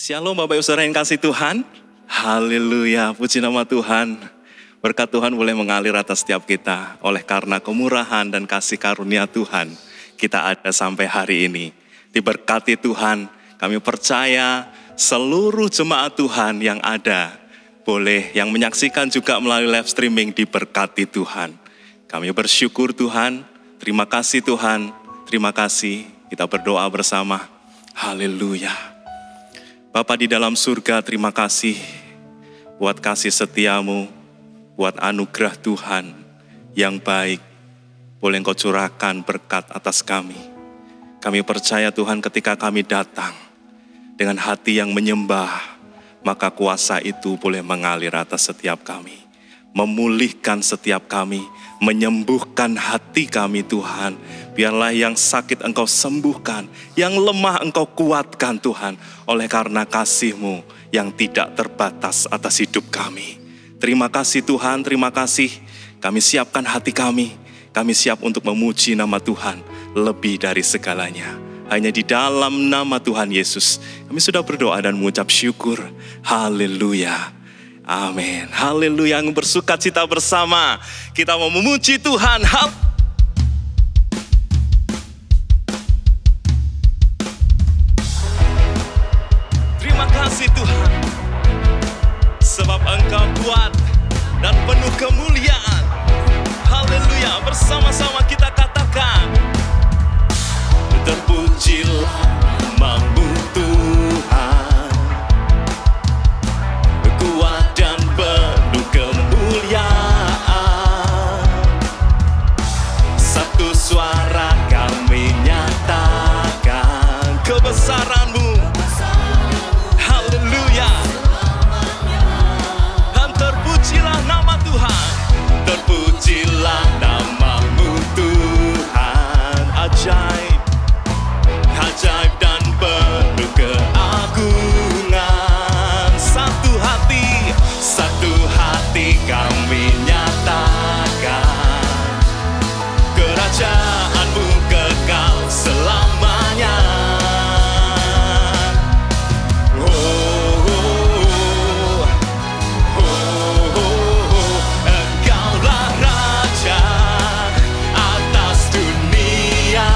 Shalom Bapak Ibu Saudara yang kasih Tuhan. Haleluya, puji nama Tuhan. Berkat Tuhan boleh mengalir atas setiap kita. Oleh karena kemurahan dan kasih karunia Tuhan, kita ada sampai hari ini. Diberkati Tuhan, kami percaya seluruh jemaat Tuhan yang ada, boleh yang menyaksikan juga melalui live streaming, diberkati Tuhan. Kami bersyukur Tuhan, terima kasih Tuhan, terima kasih. Kita berdoa bersama. Haleluya. Bapa di dalam surga, terima kasih buat kasih setiamu, buat anugerah Tuhan yang baik. Boleh Engkau curahkan berkat atas kami. Kami percaya Tuhan ketika kami datang dengan hati yang menyembah, maka kuasa itu boleh mengalir atas setiap kami. Memulihkan setiap kami, menyembuhkan hati kami Tuhan. Biarlah yang sakit Engkau sembuhkan, yang lemah Engkau kuatkan Tuhan. Oleh karena kasih-Mu yang tidak terbatas atas hidup kami. Terima kasih Tuhan, terima kasih. Kami siapkan hati kami siap untuk memuji nama Tuhan lebih dari segalanya. Hanya di dalam nama Tuhan Yesus kami sudah berdoa dan mengucap syukur. Haleluya. Amin. Haleluya. Yang bersukacita bersama. Kita mau memuji Tuhan. Terima kasih Tuhan. Sebab Engkau kuat dan penuh kemuliaan. Haleluya. Bersama-sama kita katakan. Terpujilah namamu Tuhan. Kuat dan penuh kemuliaan. Satu suara kami nyatakan kebesaran-Mu. Haleluya. Dan terpujilah nama Tuhan. Terpujilah namamu Tuhan. Ajaib, ajaib dan penuh keagungan. Satu hati kami nyatakan kerajaan-Mu kekal selamanya. Engkaulah Raja atas dunia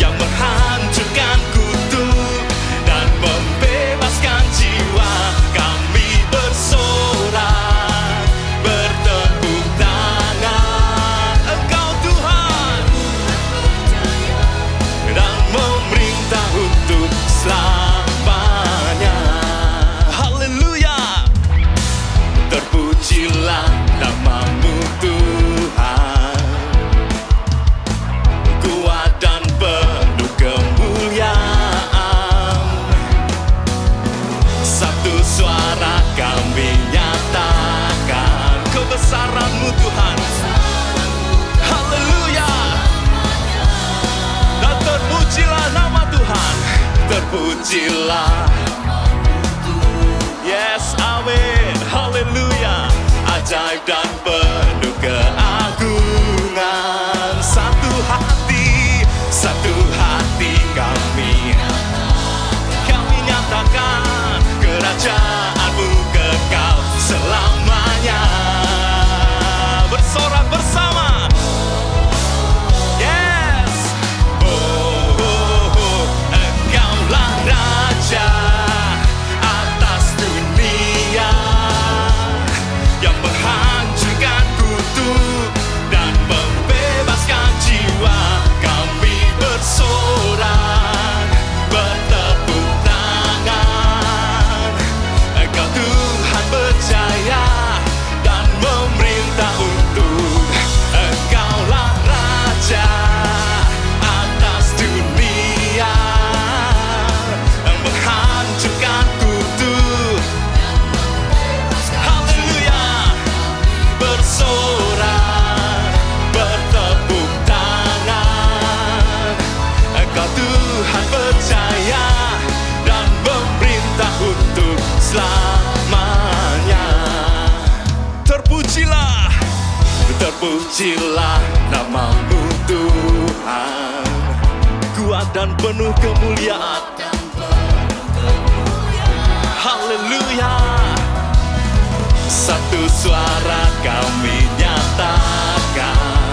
yang menghancurkan kutuk dan membebaskan jiwa. Kami bersorak, bertepuk tangan. Engkau Tuhan dan memerintah untuk selamanya. Haleluya. Terpujilah namamu Tuhan. Kuat dan penuh kemuliaan. Satu suara kami nyatakan kebesaran-Mu Tuhan. Haleluya. Dan terpujilah nama Tuhan. Terpujilah. Yes, amin. Haleluya. Ajaib dan penuh keagungan. Satu hati kami nyatakan kerajaan-Mu kekal selamanya. Bersorak bersama. Yes. Engkaulah Raja atas dunia yang menghancurkan kutuk dan membebaskan jiwa. Kami bersorak, bertepuk tangan. Engkau Tuhan berjaya dan memerintah untuk. Engkaulah Raja atas dunia yang menghancurkan kutuk. Haleluya. Bersorak, bertepuk tangan. Engkau Tuhan berjaya dan memerintah untuk selamanya. Terpujilah, terpujilah namamu Tuhan. Kuat dan penuh kemuliaan. Haleluya. Satu suara kami nyatakan,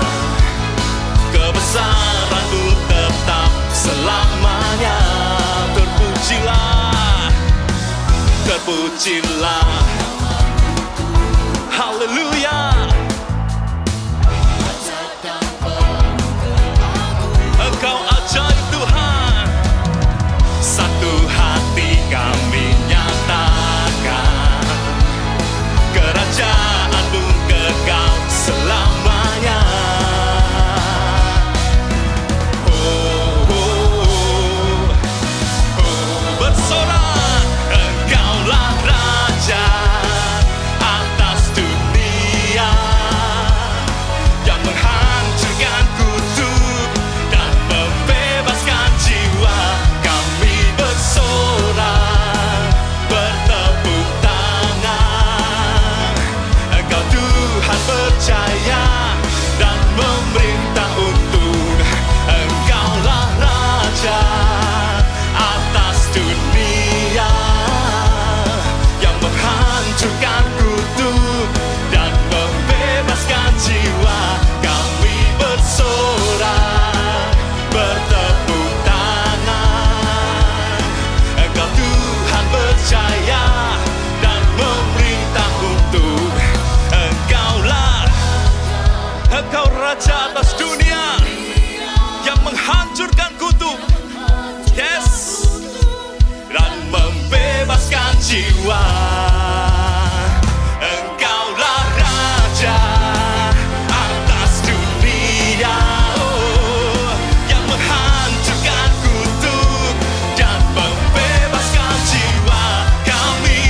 kebesaran-Mu tetap selamanya. Terpujilah, terpujilah. Haleluya. Engkau ajaib Tuhan. Satu hati kami nyatakan, kerajaan-Mu kekal selamanya. Oh, oh, oh, bersorak, Engkaulah Raja atas dunia, yang menghancurkan kutub dan membebaskan jiwa. Kami bersorak, bertepuk tangan. Engkau Tuhan percaya dan memerintah untuk, Engkaulah Raja atas dunia, yang menghancurkan kutub dan membebaskan jiwa. Kami bersorak, bertepuk tangan. Engkau Tuhan percaya dan memerintah untuk, Engkau Raja atas dunia, yang menghancurkan kutub, yes, dan membebaskan jiwa. Engkaulah Raja atas dunia, oh, yang menghancurkan kutub dan membebaskan jiwa. Kami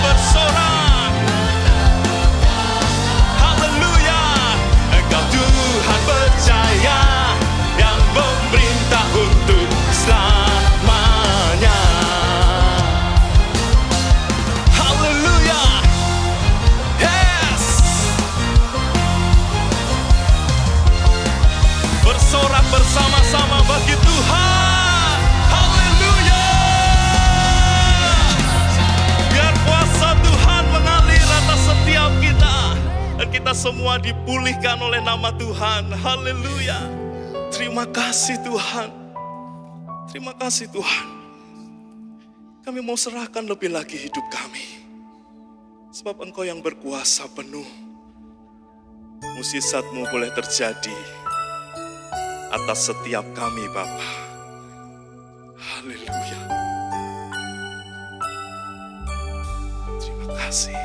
bersorak, haleluya. Engkau Tuhan percaya yang memerintah untuk selamanya. Haleluya. Yes. Bersorak bersama-sama bagi Tuhan. Haleluya. Biar kuasa Tuhan mengalir atas setiap kita, dan kita semua dipulihkan oleh nama Tuhan. Haleluya. Terima kasih Tuhan. Terima kasih Tuhan. Kami mau serahkan lebih lagi hidup kami, sebab Engkau yang berkuasa penuh. Mukjizat-Mu boleh terjadi atas setiap kami Bapa. Haleluya. Terima kasih.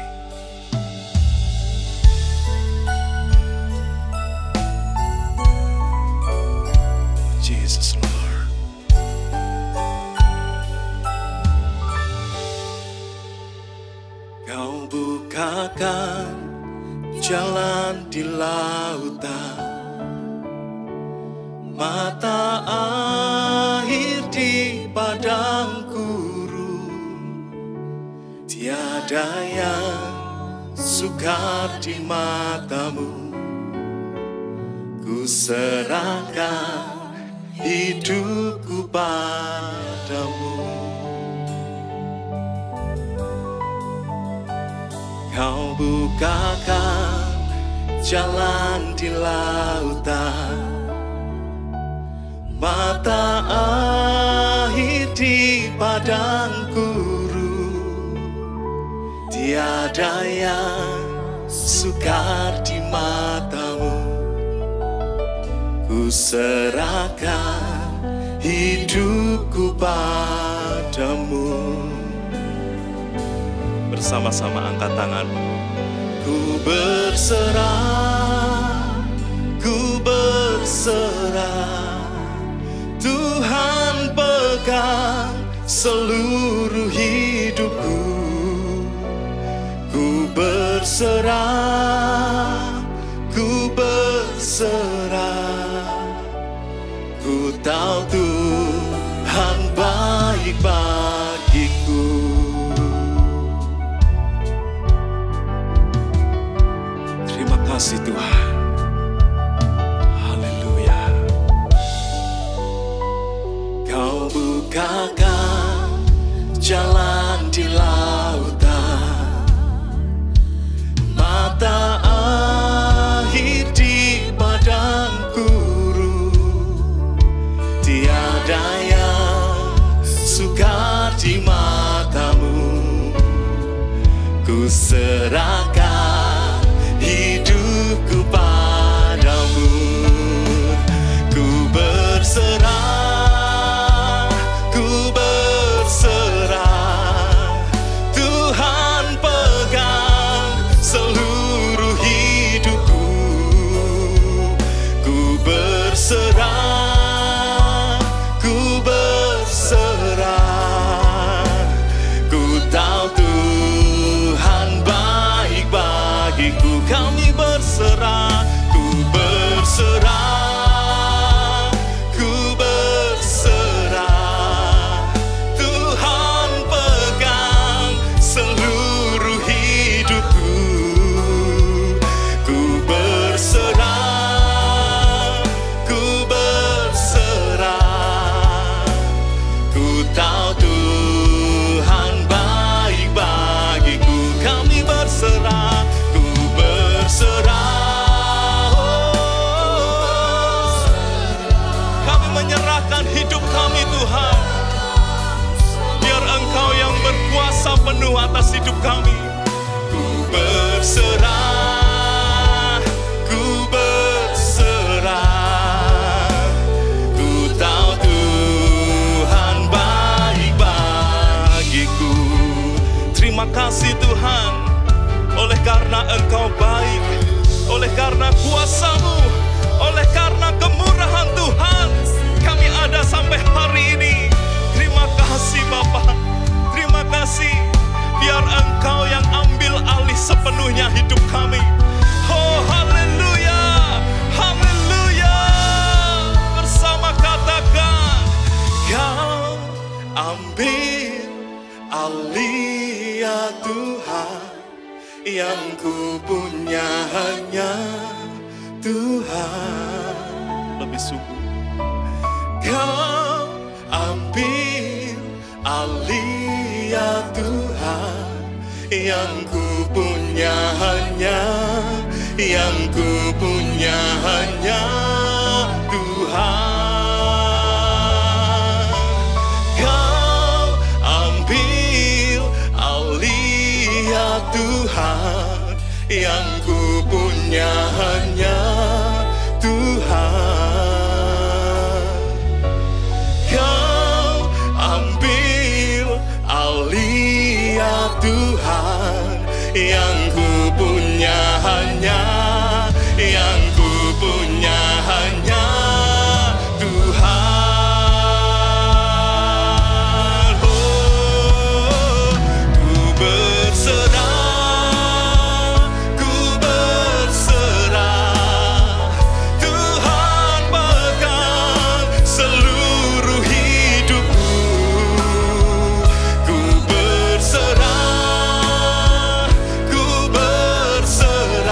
Jesus Lord. Kau bukakan jalan di lautan, mata air di padang gurun. Tiada yang sukar di mata-Mu. Ku serahkan hidupku padamu. Kau bukakan jalan di lautan, mata air di padang gurun. Tiada yang sukar di mata-Mu. Ku serahkan hidupku padamu. Bersama-sama angkat tanganmu. Ku berserah, ku berserah. Tuhan pegang seluruh hidupku. Ku berserah, ku berserah. Ku tahu Tuhan baik bagiku. Terima kasih Tuhan. Haleluya. Kau bukakan jalan di atas hidup kami. Ku berserah, ku berserah. Ku tahu Tuhan baik bagiku. Terima kasih Tuhan, oleh karena Engkau baik, oleh karena kuasa-Mu, oleh karena kemurahan Tuhan, kami ada sampai hari ini. Terima kasih Bapa, terima kasih. Biar Engkau yang ambil alih sepenuhnya hidup kami. Oh haleluya, haleluya. Bersama katakan, Kau ambil alih ya Tuhan. Yang ku punya hanya Tuhan. Lebih sungguh, Kau ambil alih ya Tuhan. Yang ku punya hanya, yang ku punya hanya Tuhan. Kau ambil alih ya Tuhan. Yang ku punya hanya Tuhan. Kau ambil alih ya Tuhan. Yang ku punya hanya, yang ku punya hanya Tuhan. Oh, ku berserah, ku berserah. Tuhan pegang seluruh hidupku. Ku berserah, ku berserah.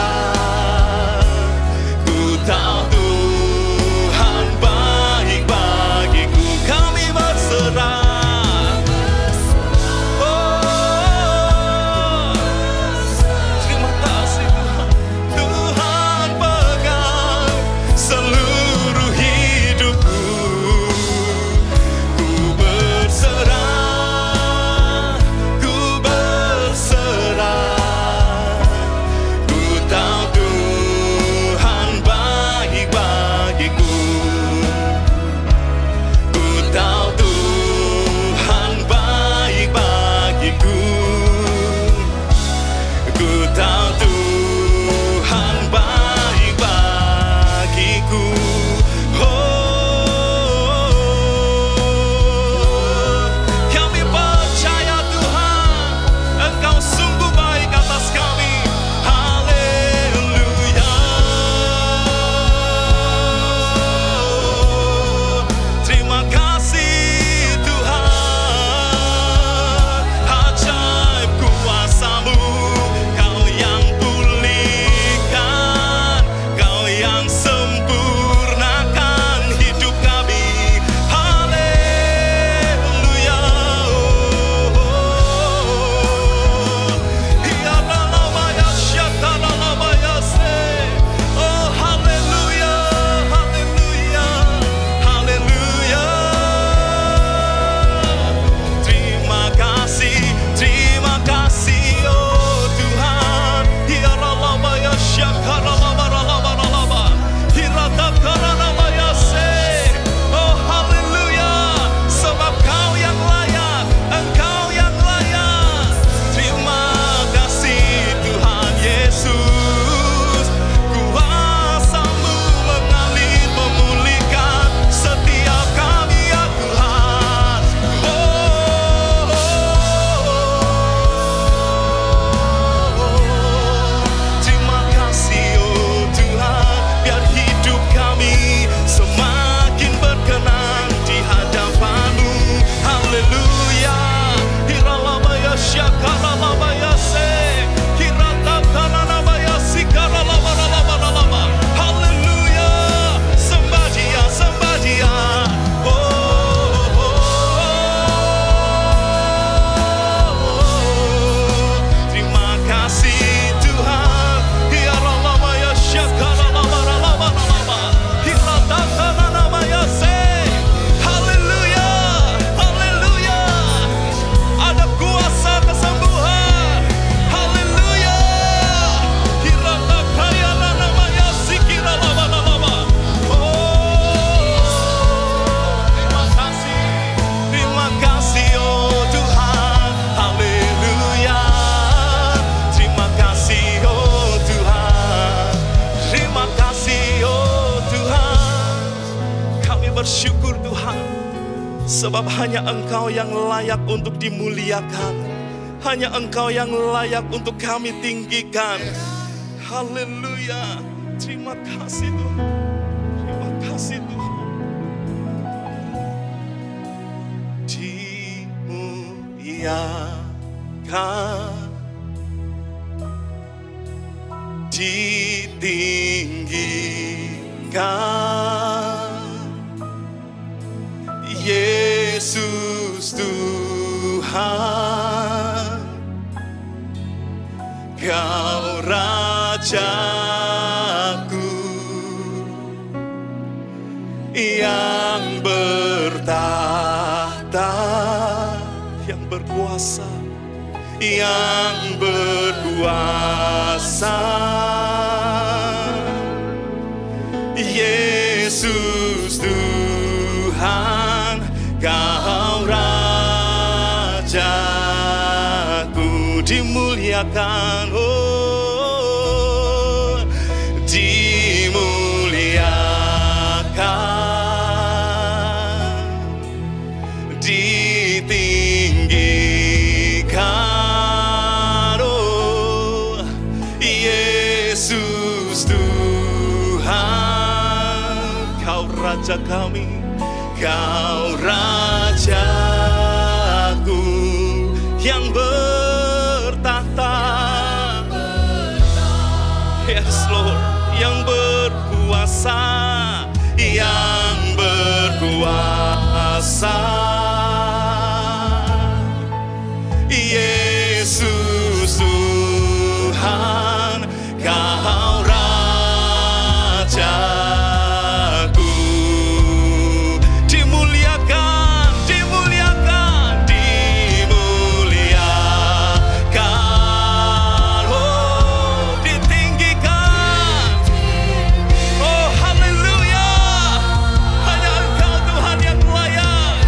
Sebab hanya Engkau yang layak untuk dimuliakan. Hanya Engkau yang layak untuk kami tinggikan. Haleluya. Terima kasih Tuhan. Terima kasih Tuhan. Dimuliakan, ditinggikan, Yesus Tuhan, Kau Rajaku yang bertahta, yang berkuasa, yang berkuasa. Yesus Tuhan, Kau Rajaku, dimuliakan, oh, dimuliakan, ditinggikan, oh, Yesus Tuhan, Kau Raja kami, Kau Rajaku yang bertahta, yes Lord, yang berkuasa, yang berkuasa. Yesus Tuhan, Kau Rajaku, dimuliakan, dimuliakan, dimuliakan, oh, ditinggikan, oh haleluya. Hanya Engkau Tuhan yang layak,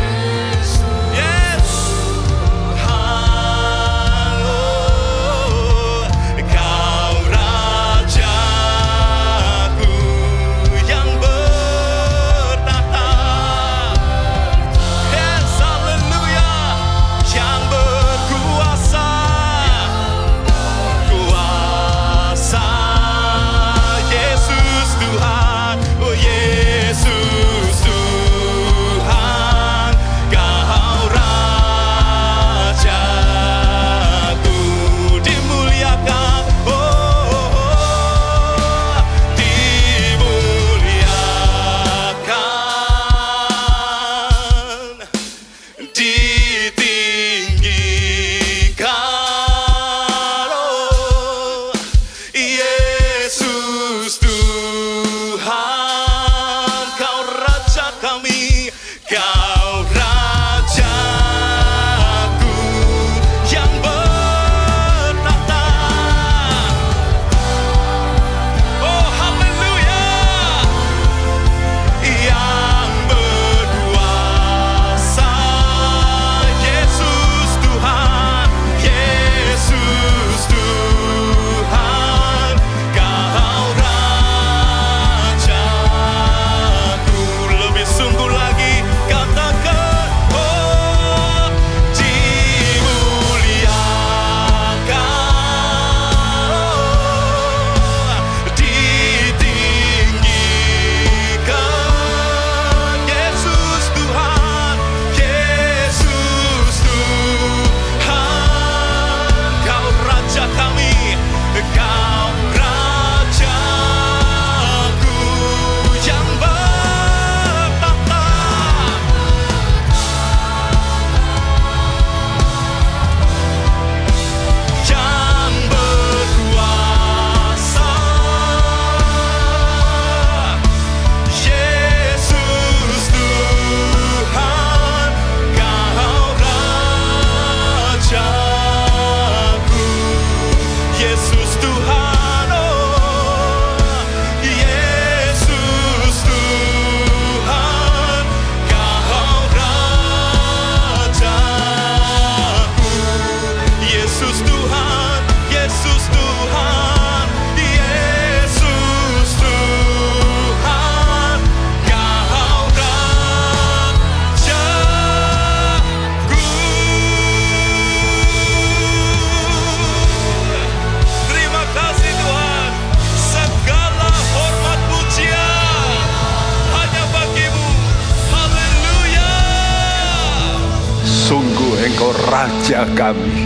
Engkau Raja kami.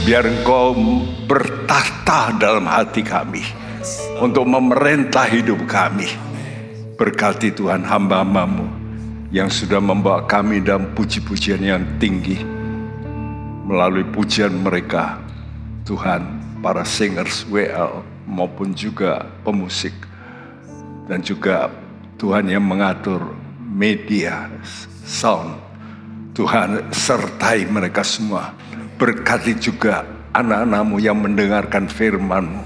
Biar Engkau bertahta dalam hati kami untuk memerintah hidup kami. Berkati Tuhan hamba-Hamba-Mu yang sudah membawa kami dalam puji-pujian yang tinggi. Melalui pujian mereka, Tuhan, para singers WL maupun juga pemusik. Dan juga Tuhan yang mengatur media, sound. Tuhan sertai mereka semua. Berkati juga anak-anak-Mu yang mendengarkan firman-Mu.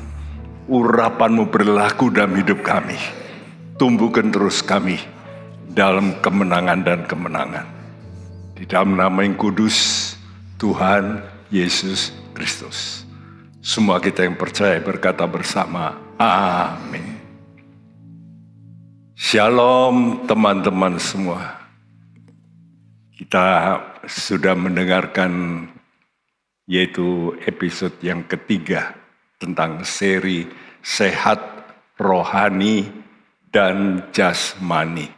Urapan-Mu berlaku dalam hidup kami. Tumbuhkan terus kami dalam kemenangan dan kemenangan. Di dalam nama yang kudus, Tuhan Yesus Kristus. Semua kita yang percaya berkata bersama, amin. Shalom teman-teman semua. Kita sudah mendengarkan yaitu episode yang ketiga tentang seri Sehat Rohani dan Jasmani.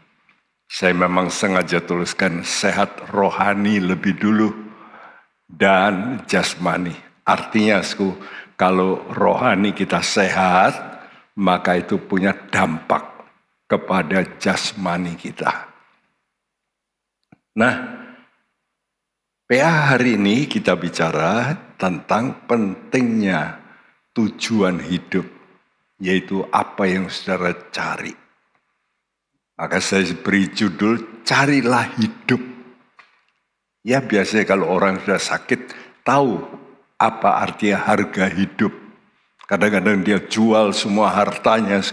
Saya memang sengaja tuliskan sehat rohani lebih dulu dan jasmani. Artinya kalau rohani kita sehat, maka itu punya dampak kepada jasmani kita. Nah, PA hari ini kita bicara tentang pentingnya tujuan hidup, yaitu apa yang saudara cari. Maka saya beri judul, carilah hidup. Ya biasanya kalau orang sudah sakit, tahu apa artinya harga hidup. Kadang-kadang dia jual semua hartanya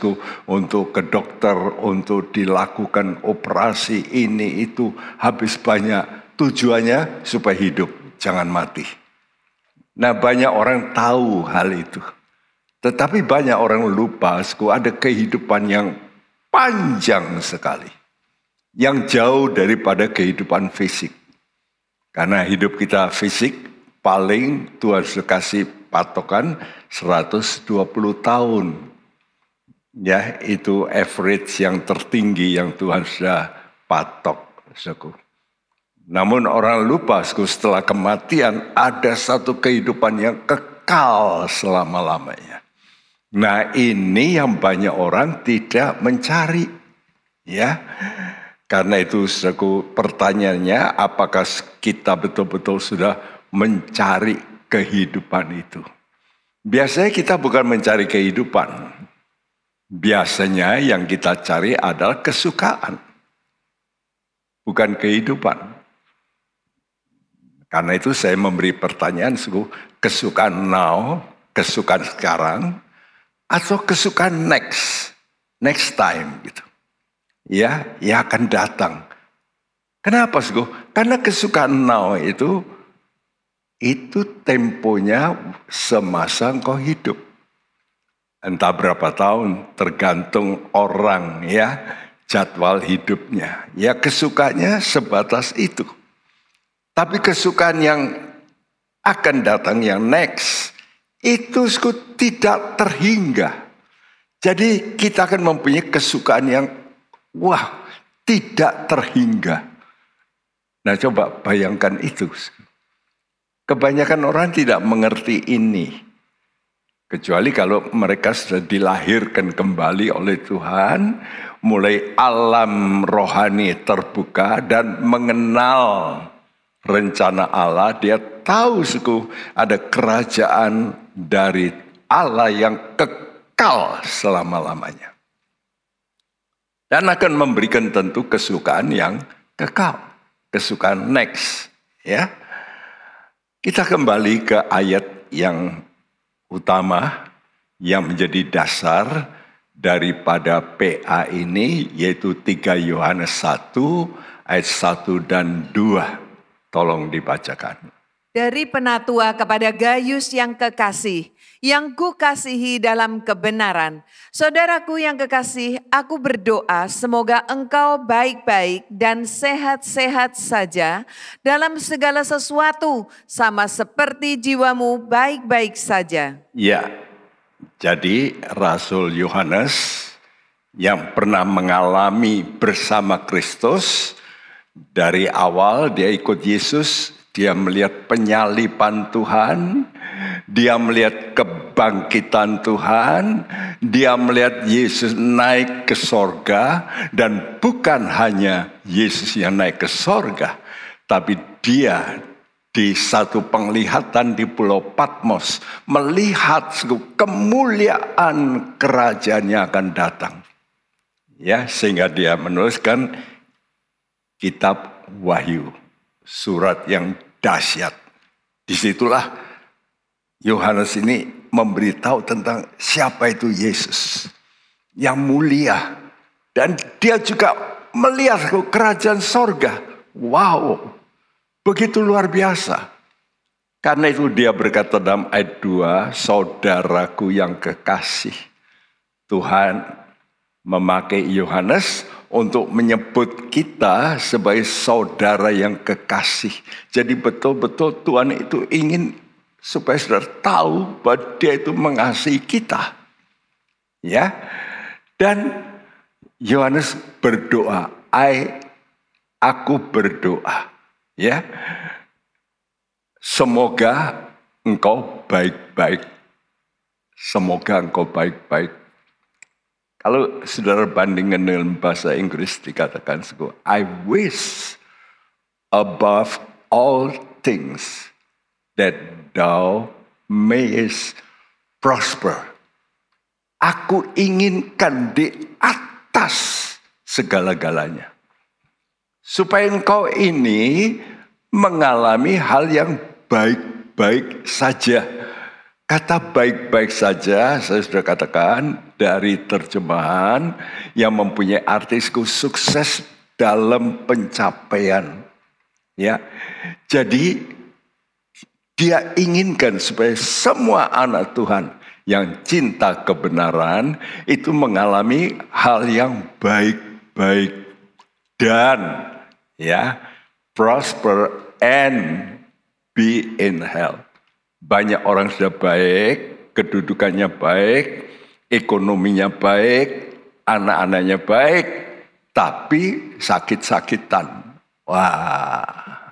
untuk ke dokter, untuk dilakukan operasi ini itu. Habis banyak, tujuannya supaya hidup, jangan mati. Nah banyak orang tahu hal itu. Tetapi banyak orang lupa, ada kehidupan yang panjang sekali. Yang jauh daripada kehidupan fisik. Karena hidup kita fisik, paling Tuhan sudah kasih patokan 120 tahun. Ya, itu average yang tertinggi yang Tuhan sudah patok. Namun orang lupa, setelah kematian ada satu kehidupan yang kekal selama-lamanya. Nah ini yang banyak orang tidak mencari. Ya, karena itu pertanyaannya, apakah kita betul-betul sudah mencari kehidupan itu? Biasanya kita bukan mencari kehidupan. Biasanya yang kita cari adalah kesukaan. Bukan kehidupan. Karena itu saya memberi pertanyaan, kesukaan now, kesukaan sekarang, atau kesukaan next time gitu. Ya, yang akan datang. Kenapa Karena kesukaan now itu temponya semasa engkau hidup. Entah berapa tahun, tergantung orang ya, jadwal hidupnya. Ya kesukanya sebatas itu. Tapi kesukaan yang akan datang, yang next, itu tidak terhingga. Jadi kita akan mempunyai kesukaan yang tidak terhingga. Nah coba bayangkan itu. Kebanyakan orang tidak mengerti ini. Kecuali kalau mereka sudah dilahirkan kembali oleh Tuhan. Mulai alam rohani terbuka dan mengenal rencana Allah. Dia tahu ada kerajaan dari Allah yang kekal selama-lamanya. Dan akan memberikan tentu kesukaan yang kekal. Kesukaan next. Ya. Kita kembali ke ayat yang utama. Yang menjadi dasar daripada PA ini. Yaitu 3 Yohanes 1 ayat 1 dan 2. Tolong dibacakan. Dari penatua kepada Gayus yang kekasih, yang kukasihi dalam kebenaran. Saudaraku yang kekasih, aku berdoa semoga engkau baik-baik dan sehat-sehat saja dalam segala sesuatu, sama seperti jiwamu baik-baik saja. Ya, jadi Rasul Yohanes yang pernah mengalami bersama Kristus, dari awal dia ikut Yesus, dia melihat penyaliban Tuhan, dia melihat kebangkitan Tuhan, dia melihat Yesus naik ke sorga, dan bukan hanya Yesus yang naik ke sorga, tapi dia di satu penglihatan di Pulau Patmos melihat kemuliaan kerajaannya akan datang. Ya, sehingga dia menuliskan kitab Wahyu, surat yang dahsyat. Disitulah Yohanes ini memberitahu tentang siapa itu Yesus yang mulia. Dan dia juga melihat kerajaan sorga. Wow, begitu luar biasa. Karena itu dia berkata dalam ayat 2, saudaraku yang kekasih. Tuhan memakai Yohanes untuk menyebut kita sebagai saudara yang kekasih. Jadi betul-betul Tuhan itu ingin supaya saudara tahu bahwa dia itu mengasihi kita. Ya. Dan Yohanes berdoa, aku berdoa, ya. Semoga engkau baik-baik. Semoga engkau baik-baik. Kalau saudara bandingkan dengan bahasa Inggris dikatakan, I wish above all things that thou mayest prosper. Aku inginkan di atas segala-galanya. Supaya engkau ini mengalami hal yang baik-baik saja. Kata baik-baik saja, saya sudah katakan dari terjemahan yang mempunyai arti sukses dalam pencapaian. Ya, jadi dia inginkan supaya semua anak Tuhan yang cinta kebenaran itu mengalami hal yang baik-baik dan ya prosper and be in health. Banyak orang sudah baik, kedudukannya baik, ekonominya baik, anak-anaknya baik, tapi sakit-sakitan. Wah,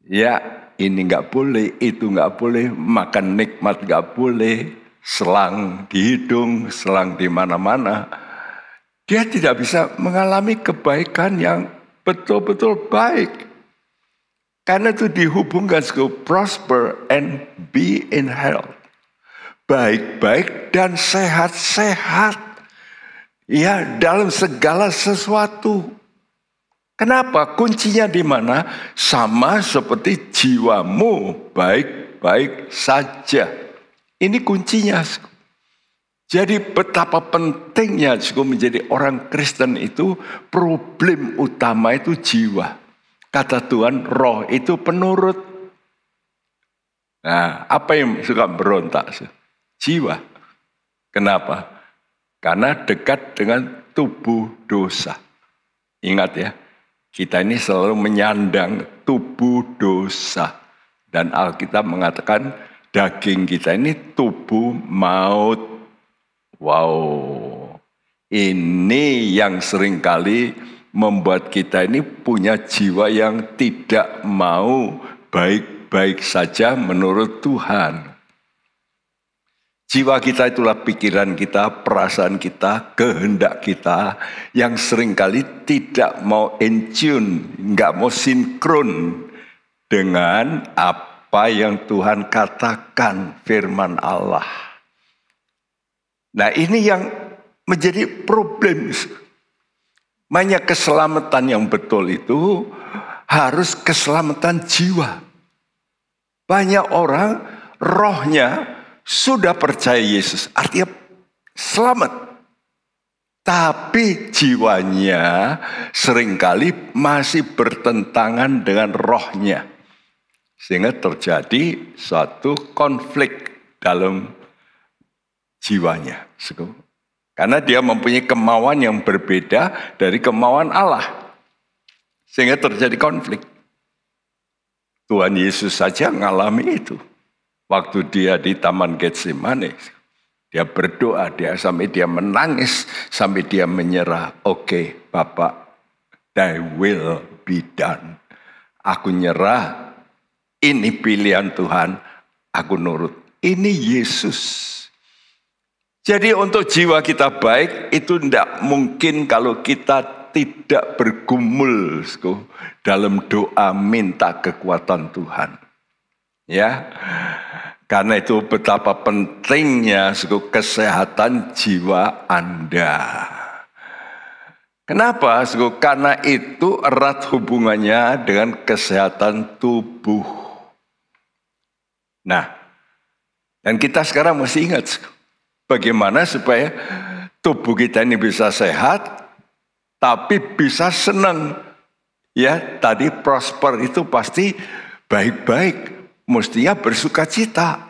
ya ini nggak boleh, itu nggak boleh, makan nikmat nggak boleh, selang di hidung, selang di mana-mana. Dia tidak bisa mengalami kebaikan yang betul-betul baik. Karena itu dihubungkan ke prosper and be in health. Baik-baik dan sehat-sehat. Ya, dalam segala sesuatu. Kenapa? Kuncinya di mana? Sama seperti jiwamu baik-baik saja. Ini kuncinya. Jadi betapa pentingnya menjadi orang Kristen itu, problem utama itu jiwa. Kata Tuhan, roh itu penurut. Nah, apa yang suka berontak? Jiwa. Kenapa? Karena dekat dengan tubuh dosa. Ingat ya, kita ini selalu menyandang tubuh dosa. Dan Alkitab mengatakan daging kita ini tubuh maut. Wow, ini yang seringkali membuat kita ini punya jiwa yang tidak mau baik-baik saja menurut Tuhan. Jiwa kita itulah pikiran kita, perasaan kita, kehendak kita yang seringkali tidak mau in tune, nggak mau sinkron dengan apa yang Tuhan katakan firman Allah. Nah ini yang menjadi problem. Makanya keselamatan yang betul itu harus keselamatan jiwa. Banyak orang rohnya sudah percaya Yesus, artinya selamat. Tapi jiwanya seringkali masih bertentangan dengan rohnya. Sehingga terjadi suatu konflik dalam jiwanya. Karena dia mempunyai kemauan yang berbeda dari kemauan Allah. Sehingga terjadi konflik. Tuhan Yesus saja mengalami itu. Waktu dia di Taman Getsemane, dia berdoa, sampai dia menangis, sampai dia menyerah. Oke, Bapak, thy will be done. aku nyerah, ini pilihan Tuhan, aku nurut. Ini Yesus. Jadi untuk jiwa kita baik itu tidak mungkin kalau kita tidak bergumul dalam doa minta kekuatan Tuhan. Ya, karena itu betapa pentingnya kesehatan jiwa Anda. Kenapa? Karena itu erat hubungannya dengan kesehatan tubuh. Nah, dan kita sekarang mesti ingat bagaimana supaya tubuh kita ini bisa sehat, tapi bisa senang. Ya, tadi prosper itu pasti baik-baik, mestinya bersuka cita.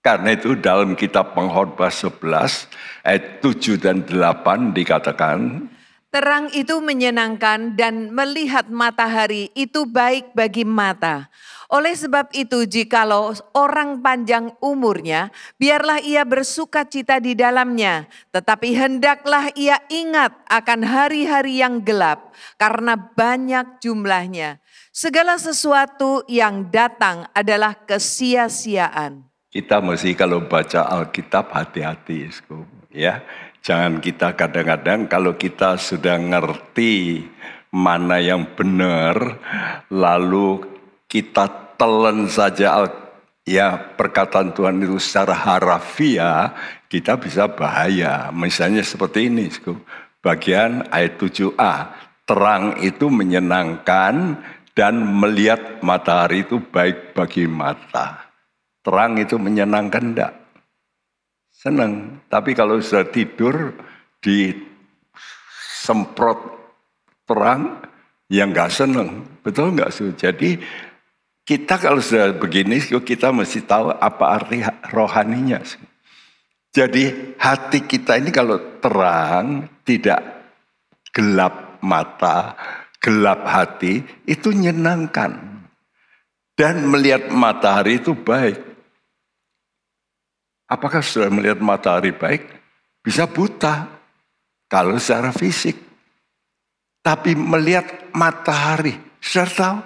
Karena itu dalam kitab Pengkhotbah 11 ayat 7 dan 8 dikatakan, terang itu menyenangkan dan melihat matahari itu baik bagi mata. Oleh sebab itu jikalau orang panjang umurnya, biarlah ia bersuka cita di dalamnya. Tetapi hendaklah ia ingat akan hari-hari yang gelap, karena banyak jumlahnya. Segala sesuatu yang datang adalah kesia-siaan. Kita mesti kalau baca Alkitab hati-hati, ya. Jangan kita kadang-kadang kalau kita sudah ngerti mana yang benar, lalu kita telan saja perkataan Tuhan itu secara harafiah, kita bisa bahaya. Misalnya seperti ini, bagian ayat 7a, terang itu menyenangkan dan melihat matahari itu baik bagi mata. Terang itu menyenangkan enggak? Senang. Tapi kalau sudah tidur disemprot terang, ya enggak senang. Betul enggak? Jadi kita kalau sudah begini, kita mesti tahu apa arti rohaninya. Jadi hati kita ini kalau terang, tidak gelap mata, gelap hati, itu menyenangkan. Dan melihat matahari itu baik. Apakah sudah melihat matahari baik? Bisa buta kalau secara fisik. Tapi melihat matahari, sudah tahu.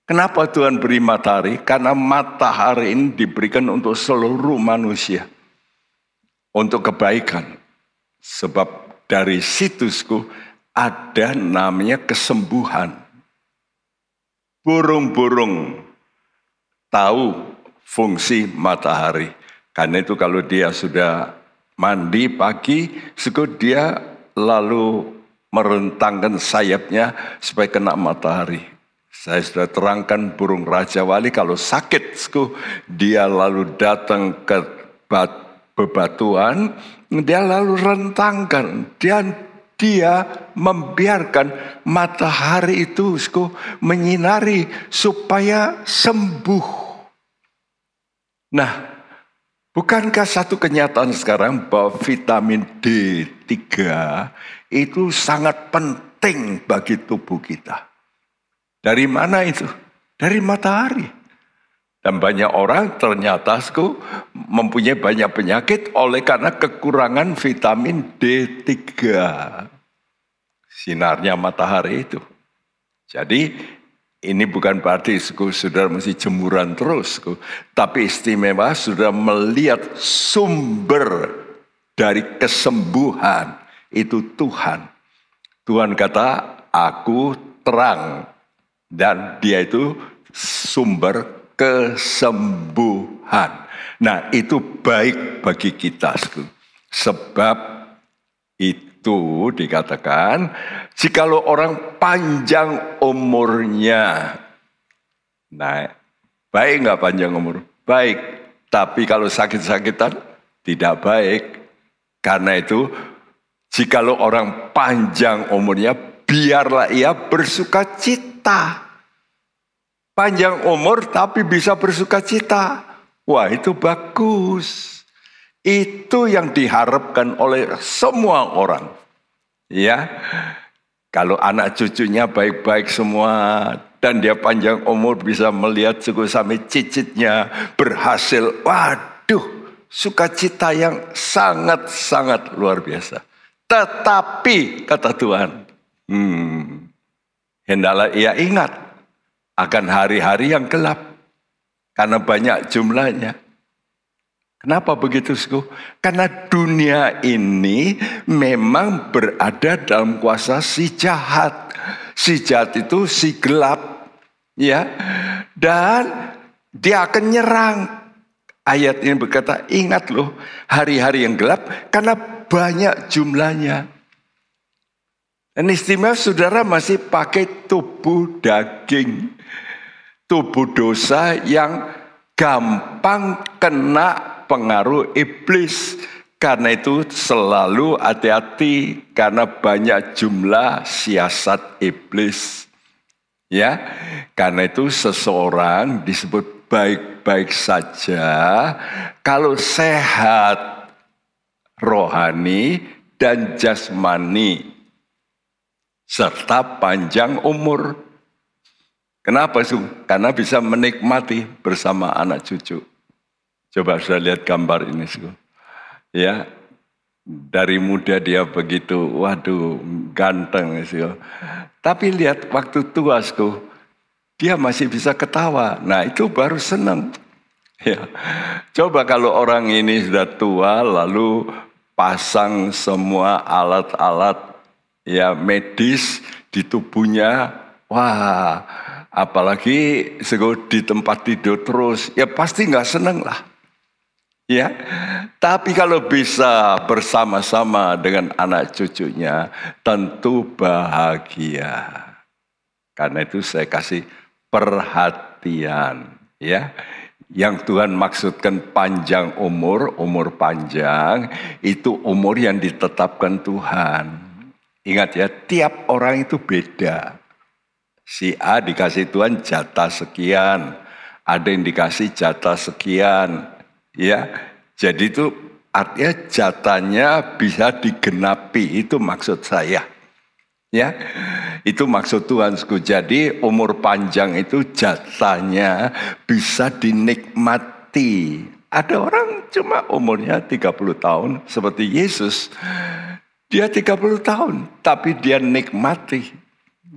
Kenapa Tuhan beri matahari? Karena matahari ini diberikan untuk seluruh manusia. Untuk kebaikan. Sebab dari situsku ada namanya kesembuhan. Burung-burung tahu fungsi matahari. Karena itu kalau dia sudah mandi pagi, dia lalu merentangkan sayapnya supaya kena matahari. Saya sudah terangkan burung Raja Wali kalau sakit, dia lalu datang ke bebatuan, dia lalu rentangkan. Dan dia membiarkan matahari itu menyinari supaya sembuh. Nah, bukankah satu kenyataan sekarang bahwa vitamin D3 itu sangat penting bagi tubuh kita? Dari mana itu? Dari matahari. Dan banyak orang ternyata mempunyai banyak penyakit oleh karena kekurangan vitamin D3. Sinarnya matahari itu. Jadi ini bukan berarti saudara mesti jemuran terus. Tapi istimewa sudah melihat sumber dari kesembuhan. Itu Tuhan. Tuhan kata, aku terang. Dan dia itu sumber kesembuhan. Nah itu baik bagi kita. Sebab itu dikatakan, jikalau orang panjang umurnya. Nah, baik nggak panjang umur? Baik. Tapi kalau sakit-sakitan, tidak baik. Karena itu, jikalau orang panjang umurnya, biarlah ia bersuka cita. Panjang umur tapi bisa bersuka cita. Wah, itu bagus. Itu yang diharapkan oleh semua orang. Ya. Kalau anak cucunya baik-baik semua dan dia panjang umur bisa melihat sampai cicitnya berhasil. Waduh, sukacita yang sangat-sangat luar biasa. Tetapi kata Tuhan, hendaklah ia ingat akan hari-hari yang gelap karena banyak jumlahnya. Kenapa begitu, Saudara? Karena dunia ini memang berada dalam kuasa si jahat. Si jahat itu si gelap, ya. Dan dia akan nyerang. Ayat ini berkata, ingat loh, hari-hari yang gelap karena banyak jumlahnya. Dan istimewa saudara masih pakai tubuh daging. Tubuh dosa yang gampang kena pengaruh iblis. Karena itu selalu hati-hati karena banyak jumlah siasat iblis. Ya, karena itu seseorang disebut baik-baik saja kalau sehat rohani dan jasmani serta panjang umur. Kenapa, Karena bisa menikmati bersama anak cucu. Coba saya lihat gambar ini, ya, dari muda dia begitu, waduh, ganteng, tapi lihat waktu tua, dia masih bisa ketawa. Nah, itu baru senang. Ya, coba kalau orang ini sudah tua, lalu pasang semua alat-alat ya medis di tubuhnya, wah. Apalagi di tempat tidur terus, ya pasti nggak seneng lah. Ya, tapi kalau bisa bersama-sama dengan anak cucunya, tentu bahagia. Karena itu saya kasih perhatian, ya. Yang Tuhan maksudkan panjang umur panjang, itu umur yang ditetapkan Tuhan. Ingat ya, tiap orang itu beda. Si A dikasih Tuhan jatah sekian, ada yang dikasih jatah sekian, ya. Jadi itu artinya jatahnya bisa digenapi, itu maksud saya. Ya, itu maksud Tuhan. Jadi umur panjang itu jatahnya bisa dinikmati. Ada orang cuma umurnya 30 tahun seperti Yesus. Dia 30 tahun, tapi dia nikmati.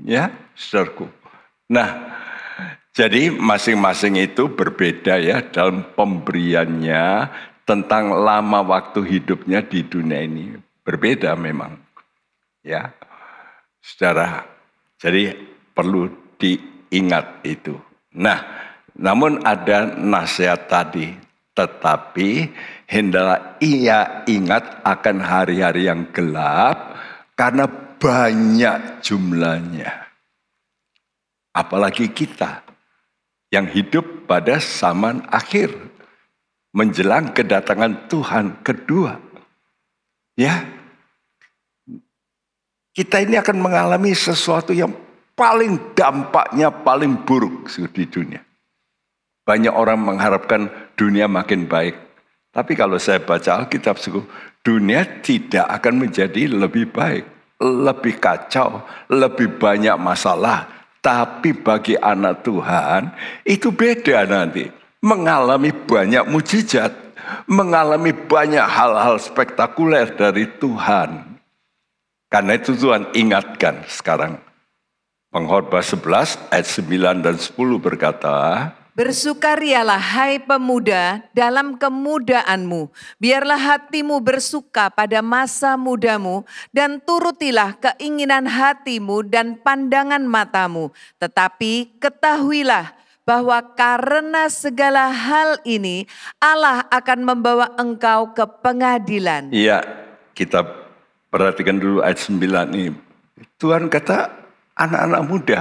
Ya, saudaraku. Nah, jadi masing-masing itu berbeda ya dalam pemberiannya tentang lama waktu hidupnya di dunia ini. Berbeda memang. Ya, saudara. Jadi perlu diingat itu. Nah, namun ada nasihat tadi. Tetapi hendaklah ia ingat akan hari-hari yang gelap karena banyak jumlahnya. Apalagi kita yang hidup pada zaman akhir. Menjelang kedatangan Tuhan kedua. Ya. Kita ini akan mengalami sesuatu yang paling dampaknya paling buruk di dunia. Banyak orang mengharapkan dunia makin baik. Tapi kalau saya baca Alkitab, dunia tidak akan menjadi lebih baik. Lebih kacau, lebih banyak masalah. Tapi bagi anak Tuhan, itu beda nanti. Mengalami banyak mujizat. Mengalami banyak hal-hal spektakuler dari Tuhan. Karena itu Tuhan ingatkan sekarang. Pengkhotbah 11 ayat 9 dan 10 berkata, Bersukarialah hai pemuda dalam kemudaanmu, biarlah hatimu bersuka pada masa mudamu, dan turutilah keinginan hatimu dan pandangan matamu. Tetapi ketahuilah bahwa karena segala hal ini Allah akan membawa engkau ke pengadilan. Iya, kita perhatikan dulu ayat 9 ini. Tuhan kata, anak-anak muda,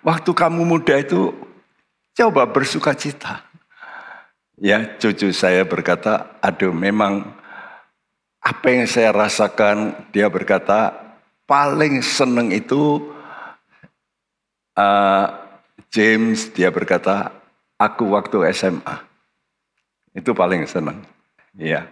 waktu kamu muda itu coba bersuka cita. Ya, cucu saya berkata, aduh memang apa yang saya rasakan, dia berkata, paling seneng itu James, dia berkata, aku waktu SMA. Itu paling seneng. Ya,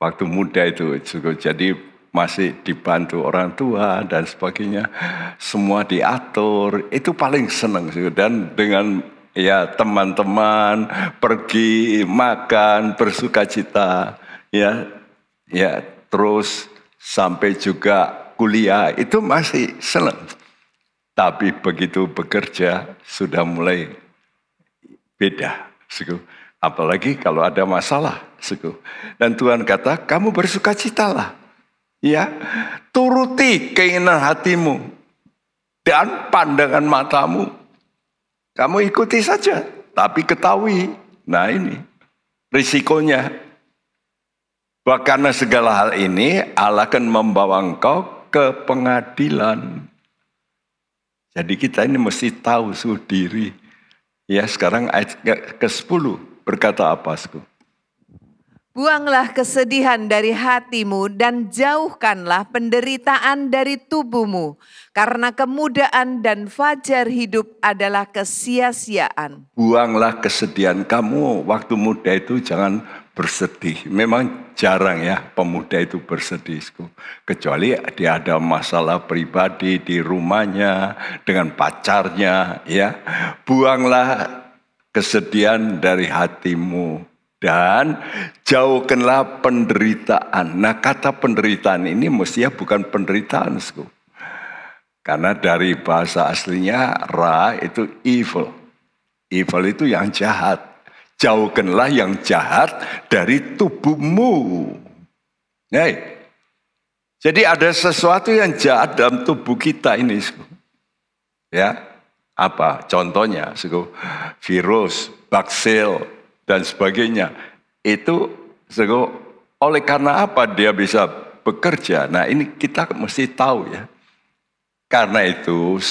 waktu muda itu juga jadi masih dibantu orang tua dan sebagainya. Semua diatur, itu paling seneng. Dan dengan ya teman-teman pergi makan bersukacita, ya terus sampai juga kuliah itu masih senang. Tapi begitu bekerja sudah mulai beda. Apalagi kalau ada masalah. Dan Tuhan kata, kamu bersukacitalah. Ya, turuti keinginan hatimu dan pandangan matamu. Kamu ikuti saja, tapi ketahui. Nah ini risikonya. Bahwa karena segala hal ini Allah akan membawa engkau ke pengadilan. Jadi kita ini mesti tahu diri. Ya, sekarang ayat ke-10 berkata apa? Buanglah kesedihan dari hatimu dan jauhkanlah penderitaan dari tubuhmu. Karena kemudahan dan fajar hidup adalah kesia-siaan. Buanglah kesedihan kamu. Waktu muda itu jangan bersedih. Memang jarang ya pemuda itu bersedih. Kecuali dia ada masalah pribadi di rumahnya, dengan pacarnya. Ya, buanglah kesedihan dari hatimu. Dan jauhkanlah penderitaan. Nah, kata penderitaan ini mestinya bukan penderitaan. Karena dari bahasa aslinya ra itu evil. Evil itu yang jahat. Jauhkanlah yang jahat dari tubuhmu. Nah, jadi ada sesuatu yang jahat dalam tubuh kita ini. Ya, apa contohnya? Virus, baksil, dan sebagainya. Itu oleh karena apa dia bisa bekerja? Nah ini kita mesti tahu ya. Karena itu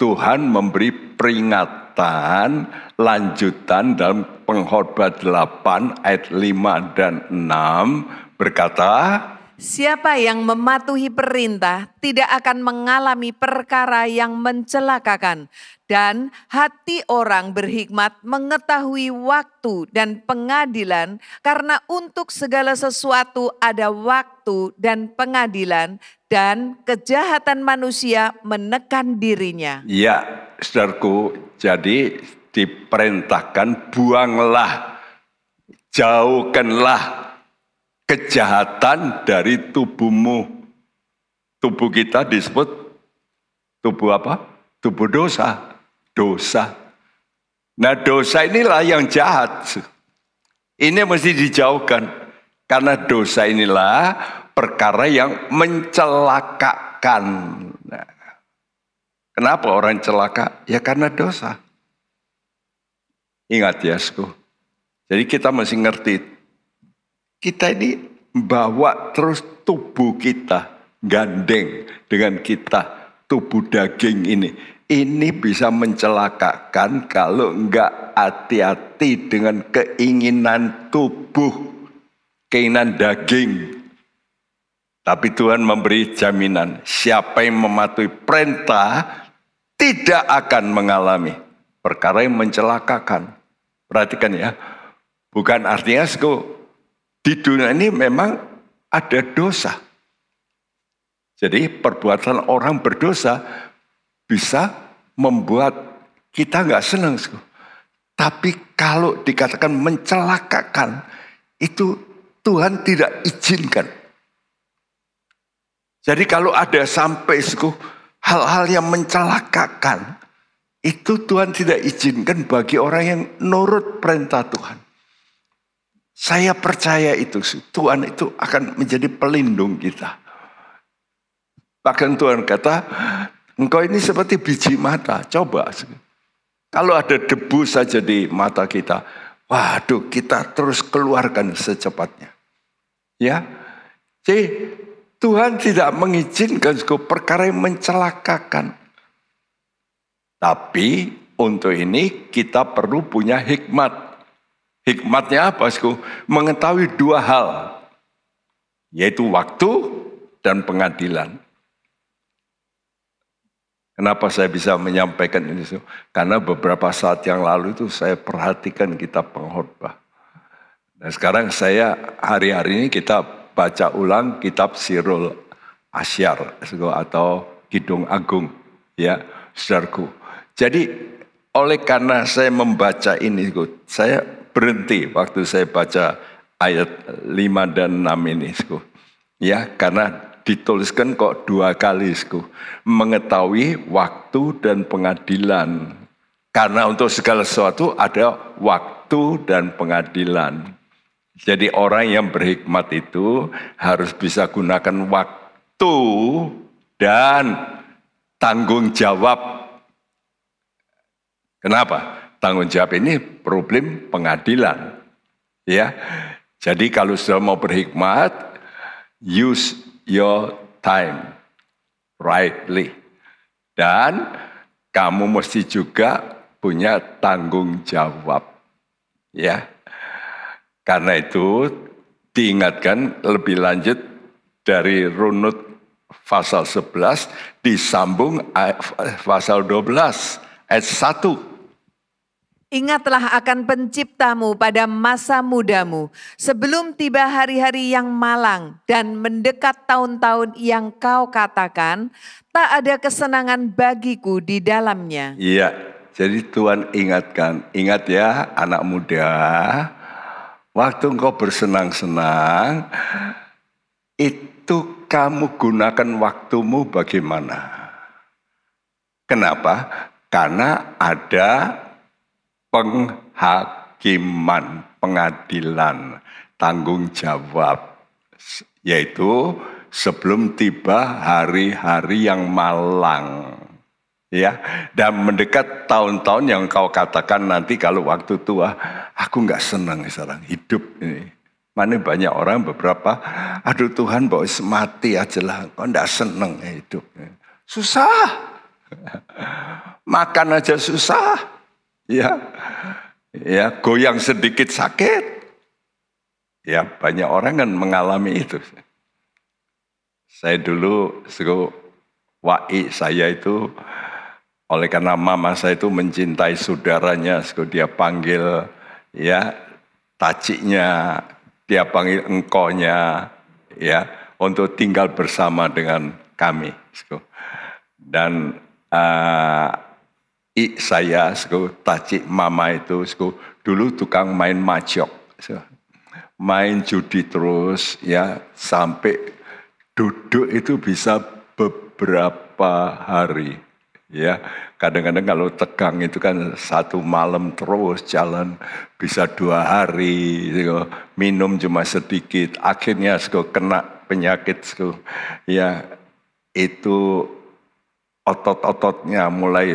Tuhan memberi peringatan lanjutan dalam Pengkhotbah 8 ayat 5 dan 6 berkata, siapa yang mematuhi perintah tidak akan mengalami perkara yang mencelakakan. Dan hati orang berhikmat mengetahui waktu dan pengadilan, karena untuk segala sesuatu ada waktu dan pengadilan, dan kejahatan manusia menekan dirinya. Ya, saudaraku, jadi diperintahkan buanglah, jauhkanlah kejahatan dari tubuhmu. Tubuh kita disebut tubuh apa? Tubuh dosa. Dosa. Nah dosa inilah yang jahat. Ini mesti dijauhkan. Karena dosa inilah perkara yang mencelakakan. Nah, kenapa orang celaka? Ya karena dosa. Ingat ya, jadi kita mesti ngerti. Kita ini bawa terus tubuh kita. Gandeng dengan kita. Tubuh daging ini. Ini bisa mencelakakan kalau enggak hati-hati dengan keinginan tubuh, keinginan daging. Tapi Tuhan memberi jaminan, siapa yang mematuhi perintah tidak akan mengalami perkara yang mencelakakan. Perhatikan ya, bukan artinya di dunia ini memang ada dosa. Jadi perbuatan orang berdosa bisa membuat kita nggak senang. Tapi kalau dikatakan mencelakakan, itu Tuhan tidak izinkan. Jadi kalau ada sampai hal-hal yang mencelakakan, itu Tuhan tidak izinkan bagi orang yang nurut perintah Tuhan. Saya percaya itu, Tuhan itu akan menjadi pelindung kita. Bahkan Tuhan kata, engkau ini seperti biji mata, coba. Kalau ada debu saja di mata kita, waduh kita terus keluarkan secepatnya. Ya, jadi Tuhan tidak mengizinkan perkara yang mencelakakan. Tapi untuk ini kita perlu punya hikmat. Hikmatnya apa? Mengetahui dua hal, yaitu waktu dan pengadilan. Kenapa saya bisa menyampaikan ini? Karena beberapa saat yang lalu itu saya perhatikan kitab Pengkhotbah. Nah sekarang saya hari-hari ini kita baca ulang kitab Sirul Asyar atau Kidung Agung. Ya, saudaraku. Jadi oleh karena saya membaca ini, saya berhenti waktu saya baca ayat 5 dan 6 ini. Ya, karena dituliskan kok 2 kali, mengetahui waktu dan pengadilan. Karena untuk segala sesuatu ada waktu dan pengadilan. Jadi orang yang berhikmat itu harus bisa gunakan waktu dan tanggung jawab. Kenapa? Tanggung jawab ini problem pengadilan. Ya. Jadi kalau sudah mau berhikmat, use your time rightly. Dan kamu mesti juga punya tanggung jawab. Ya. Karena itu diingatkan lebih lanjut dari runut pasal 11 disambung pasal 12 ayat 1. Ingatlah akan penciptamu pada masa mudamu, sebelum tiba hari-hari yang malang dan mendekat tahun-tahun yang kau katakan, tak ada kesenangan bagiku di dalamnya. Iya, jadi Tuhan ingatkan, ingat ya anak muda, waktu engkau bersenang-senang, itu kamu gunakan waktumu bagaimana? Kenapa? Karena ada penghakiman, pengadilan, tanggung jawab. Yaitu sebelum tiba hari-hari yang malang. Ya, dan mendekat tahun-tahun yang kau katakan nanti kalau waktu tua, aku nggak senang sekarang hidup ini. Mana banyak orang beberapa, aduh Tuhan bawa mati aja lah, kau nggak senang hidup. Susah, makan aja susah, ya, goyang sedikit sakit, ya banyak orang kan mengalami itu. Saya dulu, saya itu oleh karena mama saya itu mencintai saudaranya, dia panggil ya taciknya, dia panggil engkonya, ya untuk tinggal bersama dengan kami. Dan saya, tacik mama itu dulu tukang main mahjong, main judi terus, ya sampai duduk itu bisa beberapa hari. Ya, kadang-kadang kalau tegang itu kan 1 malam terus jalan bisa 2 hari, minum cuma sedikit, akhirnya kena penyakit, ya itu otot-ototnya mulai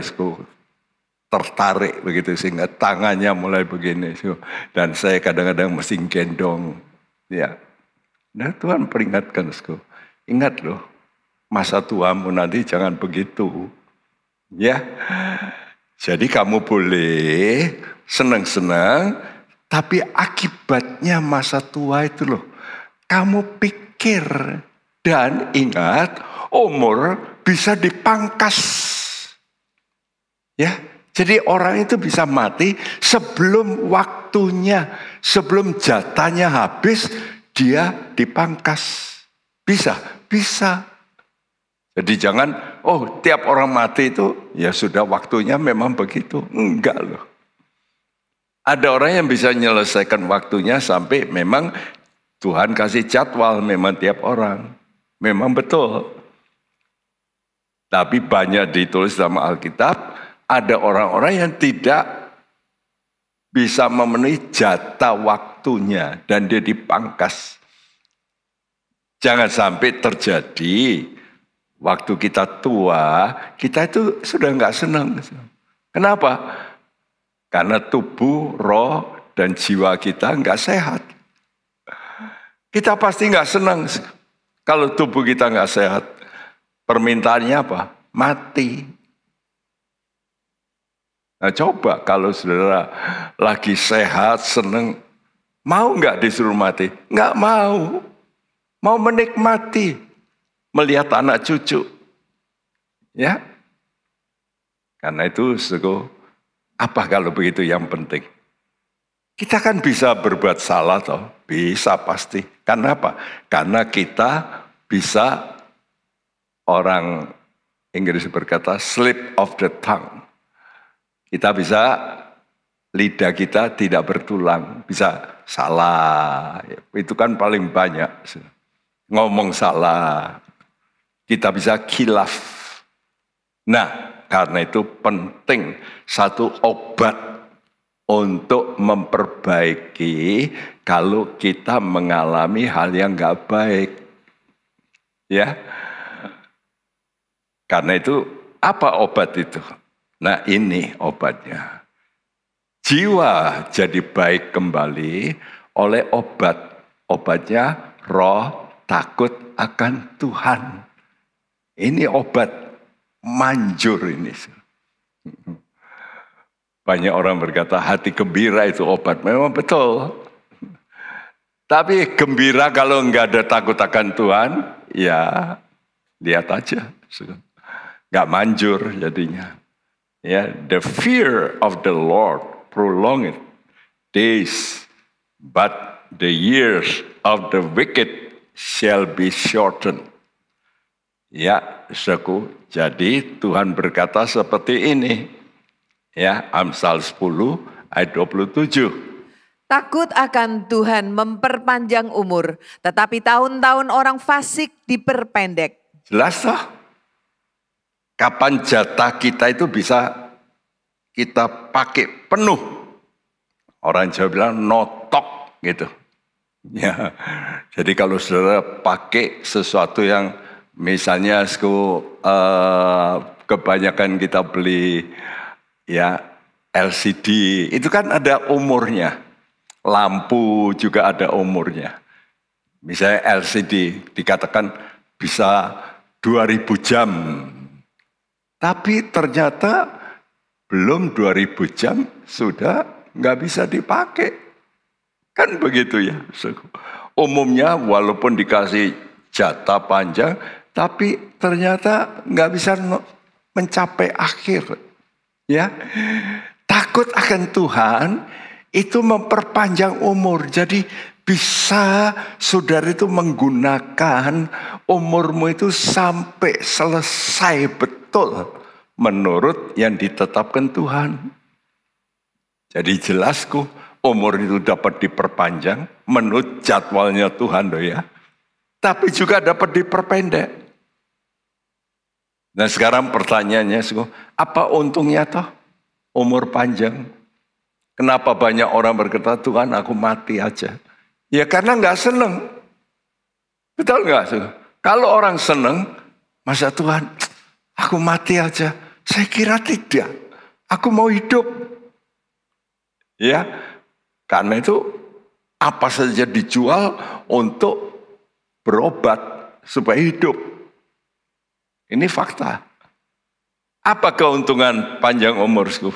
tertarik begitu sehingga tangannya mulai begini, dan saya kadang-kadang mesti gendong, ya. Nah Tuhan peringatkan, ingat loh, masa tuamu nanti jangan begitu. Ya, jadi kamu boleh senang-senang, tapi akibatnya masa tua itu loh, kamu pikir dan ingat umur bisa dipangkas. Ya, jadi orang itu bisa mati sebelum waktunya, sebelum jatahnya habis, dia dipangkas. Bisa. Jadi jangan, tiap orang mati itu, ya sudah waktunya memang begitu. Enggak loh. Ada orang yang bisa menyelesaikan waktunya sampai memang Tuhan kasih jadwal memang tiap orang. Memang betul. Tapi banyak ditulis dalam Alkitab, ada orang-orang yang tidak bisa memenuhi jatah waktunya dan dia dipangkas. Jangan sampai terjadi waktu kita tua, kita itu sudah nggak senang. Kenapa? Karena tubuh, roh, dan jiwa kita nggak sehat. Kita pasti nggak senang kalau tubuh kita nggak sehat. Permintaannya apa? Mati. Nah coba kalau saudara lagi sehat, senang, mau nggak disuruh mati? Nggak mau. Mau menikmati melihat anak cucu, ya. Karena itu, apa kalau begitu yang penting? Kita kan bisa berbuat salah, toh, bisa pasti. Karena apa? Karena kita bisa, orang Inggris berkata slip of the tongue. Kita bisa, lidah kita tidak bertulang, bisa salah. Itu kan paling banyak. Ngomong salah. kita bisa khilaf. Nah, karena itu penting satu obat untuk memperbaiki kalau kita mengalami hal yang gak baik. Ya, karena itu apa obat itu? Nah, ini obatnya. Jiwa jadi baik kembali oleh obat. Obatnya roh takut akan Tuhan. Ini obat manjur ini. Banyak orang berkata hati gembira itu obat. Memang betul. Tapi gembira kalau enggak ada takut akan Tuhan, ya lihat aja. Enggak manjur jadinya. Ya, the fear of the Lord prolonged days, but the years of the wicked shall be shortened. Ya, saudaraku, jadi Tuhan berkata seperti ini. Ya, Amsal 10 ayat 27. Takut akan Tuhan memperpanjang umur, tetapi tahun-tahun orang fasik diperpendek. Jelas toh? Kapan jatah kita itu bisa kita pakai penuh? Orang Jawa bilang notok gitu. Ya, jadi kalau saudara pakai sesuatu yang misalnya kebanyakan kita beli ya LCD, itu kan ada umurnya. Lampu juga ada umurnya. Misalnya LCD dikatakan bisa 2000 jam. Tapi ternyata belum 2000 jam sudah nggak bisa dipakai. Kan begitu ya. Umumnya walaupun dikasih jatah panjang, tapi ternyata nggak bisa mencapai akhir. Ya, takut akan Tuhan itu memperpanjang umur. Jadi bisa saudara itu menggunakan umurmu itu sampai selesai betul menurut yang ditetapkan Tuhan. Jadi jelasku umur itu dapat diperpanjang menurut jadwalnya Tuhan loh ya. Tapi juga dapat diperpendek. Nah sekarang pertanyaannya, apa untungnya toh umur panjang? Kenapa banyak orang berkata, Tuhan aku mati aja. Ya karena gak seneng. Betul gak? Kalau orang seneng, masa Tuhan aku mati aja. Saya kira tidak. Aku mau hidup. Ya, karena itu apa saja dijual untuk berobat supaya hidup. Ini fakta. Apa keuntungan panjang umurku?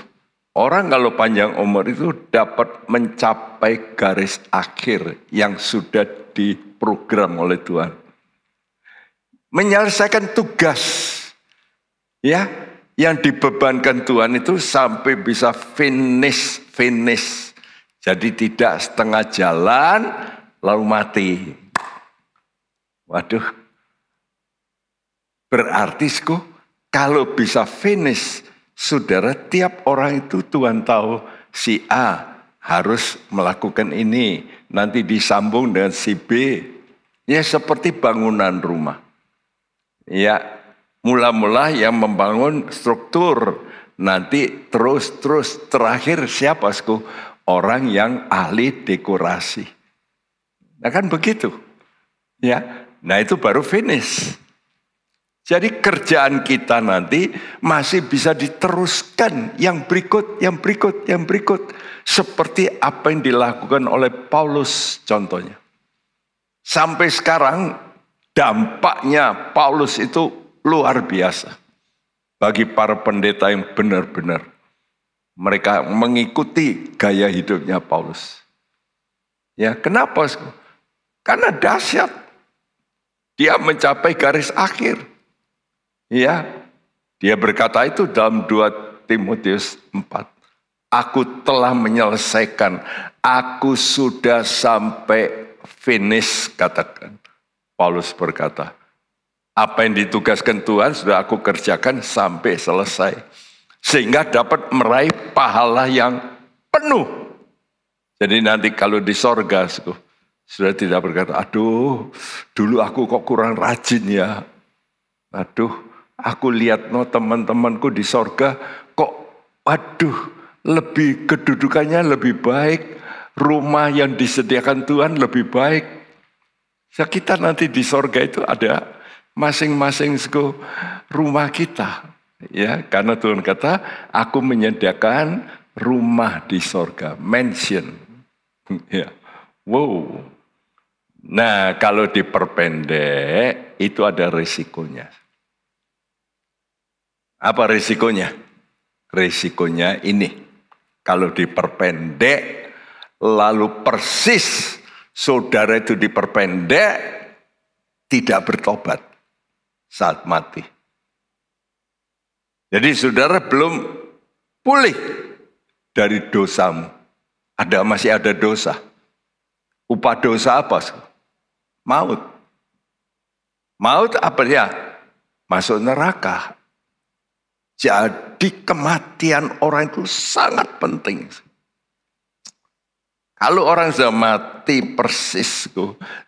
Orang kalau panjang umur itu dapat mencapai garis akhir yang sudah diprogram oleh Tuhan. Menyelesaikan tugas ya yang dibebankan Tuhan itu sampai bisa finish. Jadi tidak setengah jalan lalu mati. Waduh. Berarti kalau bisa finish, saudara, tiap orang itu Tuhan tahu si A harus melakukan ini. Nanti disambung dengan si B. Ya seperti bangunan rumah. Ya mula-mula yang membangun struktur. Nanti terus terakhir siapa? Orang yang ahli dekorasi. Nah kan begitu. Ya, nah itu baru finish. Jadi kerjaan kita nanti masih bisa diteruskan yang berikut. Seperti apa yang dilakukan oleh Paulus contohnya. Sampai sekarang dampaknya Paulus itu luar biasa. Bagi para pendeta yang benar-benar mereka mengikuti gaya hidupnya Paulus. Ya, kenapa? Karena dahsyat. Dia mencapai garis akhir. Ya, dia berkata itu dalam 2 Timotius 4. Aku telah menyelesaikan, aku sudah sampai finish, katakan. Paulus berkata, apa yang ditugaskan Tuhan sudah aku kerjakan sampai selesai. Sehingga dapat meraih pahala yang penuh. Jadi nanti kalau di sorga, sudah tidak berkata, aduh dulu aku kok kurang rajin ya. Aduh, aku lihat teman-temanku di sorga kok, waduh, lebih kedudukannya lebih baik, rumah yang disediakan Tuhan lebih baik. Kita nanti di sorga itu ada masing-masing rumah kita, ya, karena Tuhan kata, aku menyediakan rumah di sorga, mansion, ya, wow. Nah, kalau diperpendek itu ada risikonya. Apa risikonya? Risikonya ini, kalau diperpendek, lalu persis saudara itu diperpendek, tidak bertobat saat mati. Jadi saudara belum pulih dari dosamu. Masih ada dosa. Upah dosa apa? Maut. Maut apa ya? Masuk neraka. Jadi kematian orang itu sangat penting. Kalau orang sudah mati persis,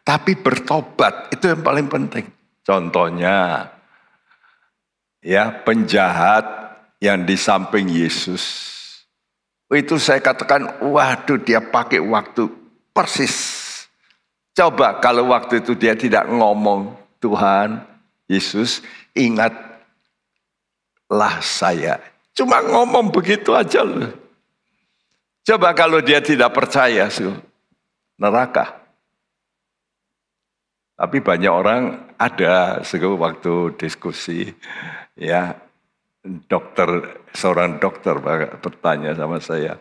tapi bertobat, itu yang paling penting. Contohnya, ya, penjahat yang di samping Yesus. Itu saya katakan, waduh, dia pakai waktu persis. Coba kalau waktu itu dia tidak ngomong, Tuhan, Yesus, ingatlah saya. Cuma ngomong begitu aja loh. Coba kalau dia tidak percaya, neraka. Tapi banyak orang ada waktu diskusi, ya, seorang dokter bertanya sama saya,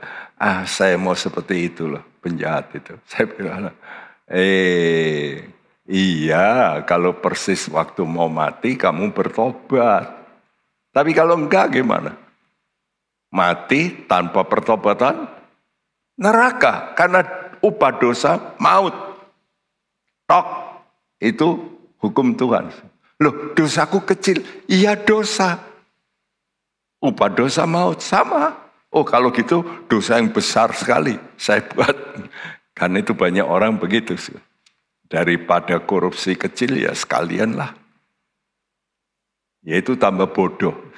saya mau seperti itu loh, penjahat itu. Saya bilang, iya, kalau persis waktu mau mati kamu bertobat. Tapi kalau enggak gimana? Mati tanpa pertobatan, neraka. Karena upah dosa maut. Tok, itu hukum Tuhan. Loh, dosaku kecil. Iya, dosa. Upah dosa maut, sama. Oh, kalau gitu dosa yang besar sekali saya buat. Karena itu banyak orang begitu. Daripada korupsi kecil ya sekalianlah. Yaitu tambah bodoh.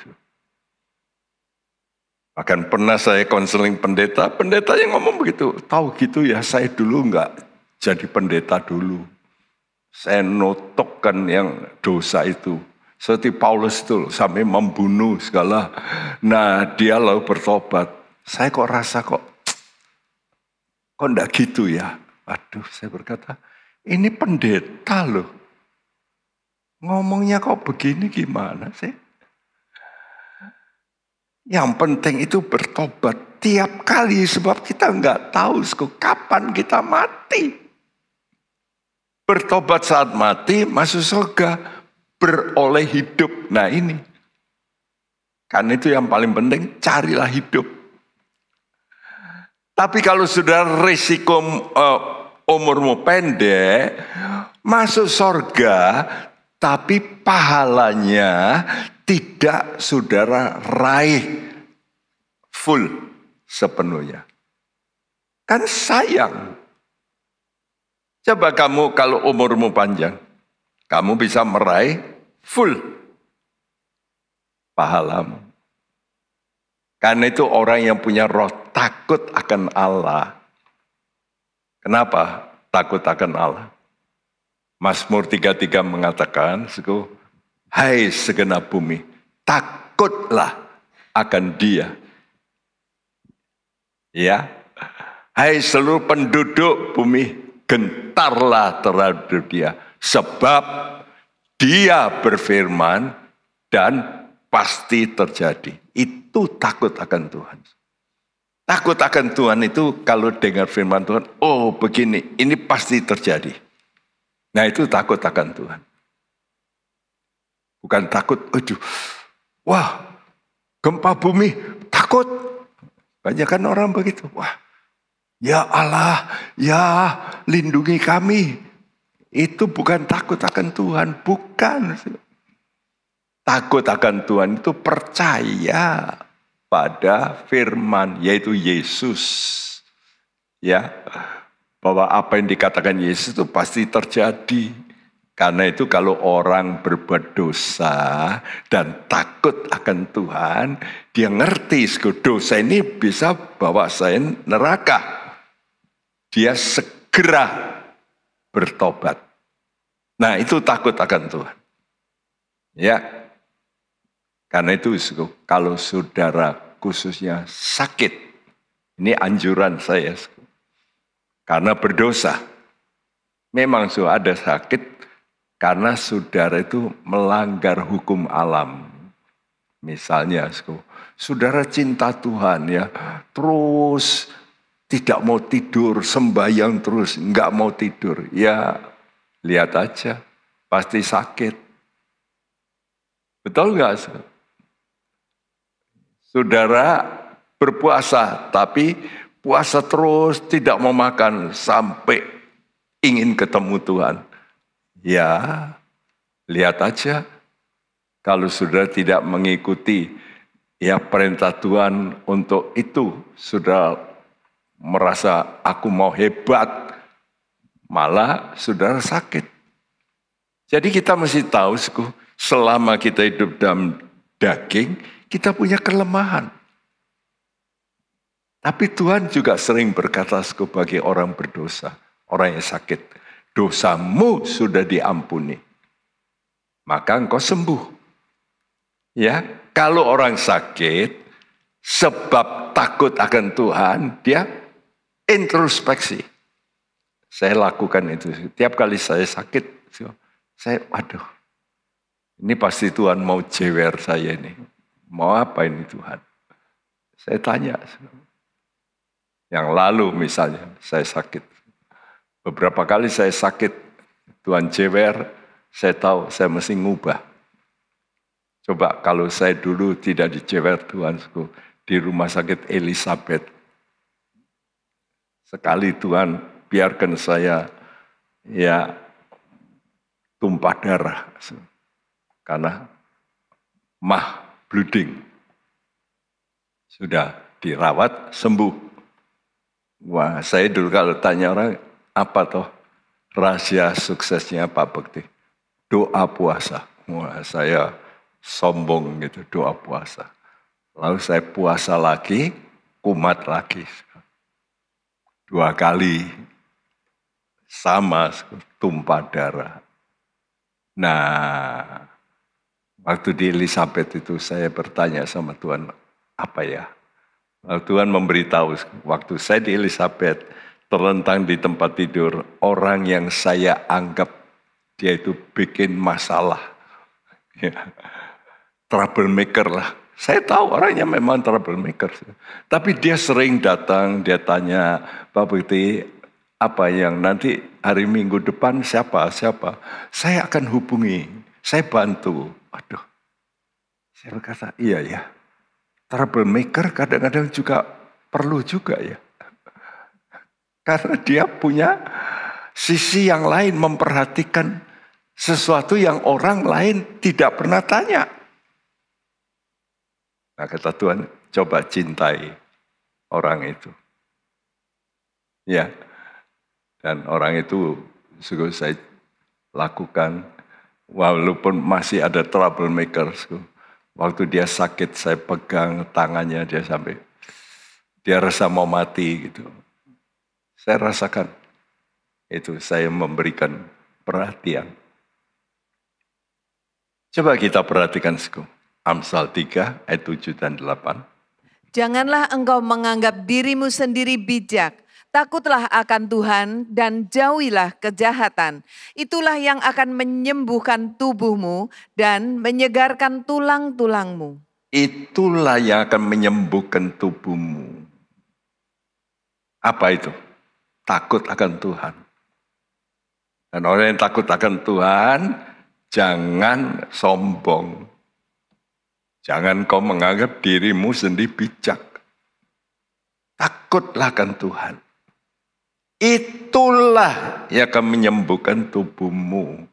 Bahkan pernah saya konseling pendeta yang ngomong begitu. Tahu gitu ya, saya dulu enggak jadi pendeta dulu. Saya notokkan yang dosa itu. Seperti Paulus itu sampai membunuh segala. Nah, dia lalu bertobat. Saya kok rasa kok enggak gitu ya. Aduh, saya berkata, ini pendeta loh. Ngomongnya kok begini gimana sih? Yang penting itu bertobat tiap kali. Sebab kita enggak tahu kapan kita mati. Bertobat saat mati, masuk surga, beroleh hidup. Nah ini. Karena itu yang paling penting, carilah hidup. Tapi kalau sudah risiko umurmu pendek, masuk surga, tapi pahalanya tidak saudara raih full sepenuhnya. Kan sayang. Coba kamu kalau umurmu panjang, kamu bisa meraih full pahalamu. Karena itu orang yang punya roh takut akan Allah. Kenapa takut akan Allah? Mazmur 33 mengatakan, hai segenap bumi, takutlah akan Dia. Ya, hai seluruh penduduk bumi, gentarlah terhadap Dia. Sebab Dia berfirman dan pasti terjadi. Itu takut akan Tuhan. Takut akan Tuhan itu kalau dengar firman Tuhan, oh begini, ini pasti terjadi. Nah itu takut akan Tuhan. Bukan takut, aduh, wah gempa bumi, takut. Banyak kan orang begitu, wah ya Allah, ya lindungi kami. Itu bukan takut akan Tuhan, bukan. Takut akan Tuhan itu percaya pada firman, yaitu Yesus. Ya, bahwa apa yang dikatakan Yesus itu pasti terjadi. Karena itu kalau orang berbuat dosa dan takut akan Tuhan, dia ngerti dosa ini bisa bawa saya neraka. Dia segera bertobat. Nah, itu takut akan Tuhan. Ya. Karena itu kalau saudara khususnya sakit, ini anjuran saya. Karena berdosa. Memang ada sakit karena saudara itu melanggar hukum alam. Misalnya, saudara cinta Tuhan ya, terus tidak mau tidur, sembahyang terus, enggak mau tidur. Ya, lihat aja, pasti sakit. Betul enggak? Saudara berpuasa, tapi puasa terus, tidak mau makan sampai ingin ketemu Tuhan. Ya, lihat aja. Kalau saudara tidak mengikuti ya perintah Tuhan untuk itu, saudara merasa aku mau hebat, malah saudara sakit. Jadi kita mesti tahu, selama kita hidup dalam daging, kita punya kelemahan. Tapi Tuhan juga sering berkata bagi orang berdosa, orang yang sakit, dosamu sudah diampuni, maka engkau sembuh. Ya, kalau orang sakit sebab takut akan Tuhan, dia introspeksi. Saya lakukan itu. Tiap kali saya sakit, saya, waduh, ini pasti Tuhan mau jewer saya ini. Mau apa ini Tuhan? Saya tanya. Yang lalu misalnya, saya sakit. Beberapa kali saya sakit, Tuhan jewer, saya tahu saya mesti ngubah. Coba kalau saya dulu tidak dijewer Tuhan, di rumah sakit Elizabeth. Sekali Tuhan biarkan saya ya tumpah darah. Karena bleeding. Sudah dirawat, sembuh. Wah, saya dulu kalau tanya orang, apa toh rahasia suksesnya Pak Bekti? Doa puasa. Wah, saya sombong gitu, doa puasa. Lalu saya puasa lagi, kumat lagi. 2 kali. Sama, tumpah darah. Nah, waktu di Elizabeth itu saya bertanya sama Tuhan, apa ya? Lalu Tuhan memberitahu, waktu saya di Elizabeth, terlentang di tempat tidur, orang yang saya anggap dia itu bikin masalah. Ya. Troublemaker lah. Saya tahu orangnya memang troublemaker. Tapi dia sering datang, dia tanya, Pak Bekti, apa yang nanti hari Minggu depan siapa? Saya akan hubungi, saya bantu. Aduh, saya berkata, iya ya. Troublemaker kadang-kadang juga perlu juga ya. Karena dia punya sisi yang lain, memperhatikan sesuatu yang orang lain tidak pernah tanya. Nah kata Tuhan, coba cintai orang itu. Ya, dan orang itu juga saya lakukan, walaupun masih ada troublemaker. Waktu dia sakit, saya pegang tangannya, dia rasa mau mati gitu. Saya rasakan itu, saya memberikan perhatian. Coba kita perhatikan Amsal 3 ayat 7 dan 8. Janganlah engkau menganggap dirimu sendiri bijak. Takutlah akan Tuhan dan jauhilah kejahatan. Itulah yang akan menyembuhkan tubuhmu dan menyegarkan tulang-tulangmu. Itulah yang akan menyembuhkan tubuhmu. Apa itu? Takut akan Tuhan. Dan orang yang takut akan Tuhan, jangan sombong. Jangan kau menganggap dirimu sendiri bijak. Takutlah akan Tuhan. Itulah yang akan menyembuhkan tubuhmu.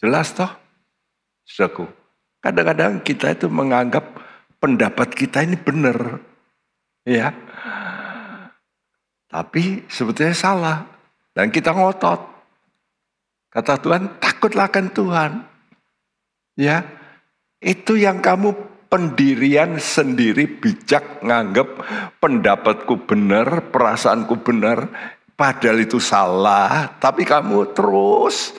Jelas toh? Saudaraku, kadang-kadang kita itu menganggap pendapat kita ini benar. Ya. Tapi sebetulnya salah. Dan kita ngotot. Kata Tuhan, takutlah akan Tuhan. Ya, itu yang kamu pendirian sendiri bijak nganggep pendapatku benar, perasaanku benar, padahal itu salah, tapi kamu terus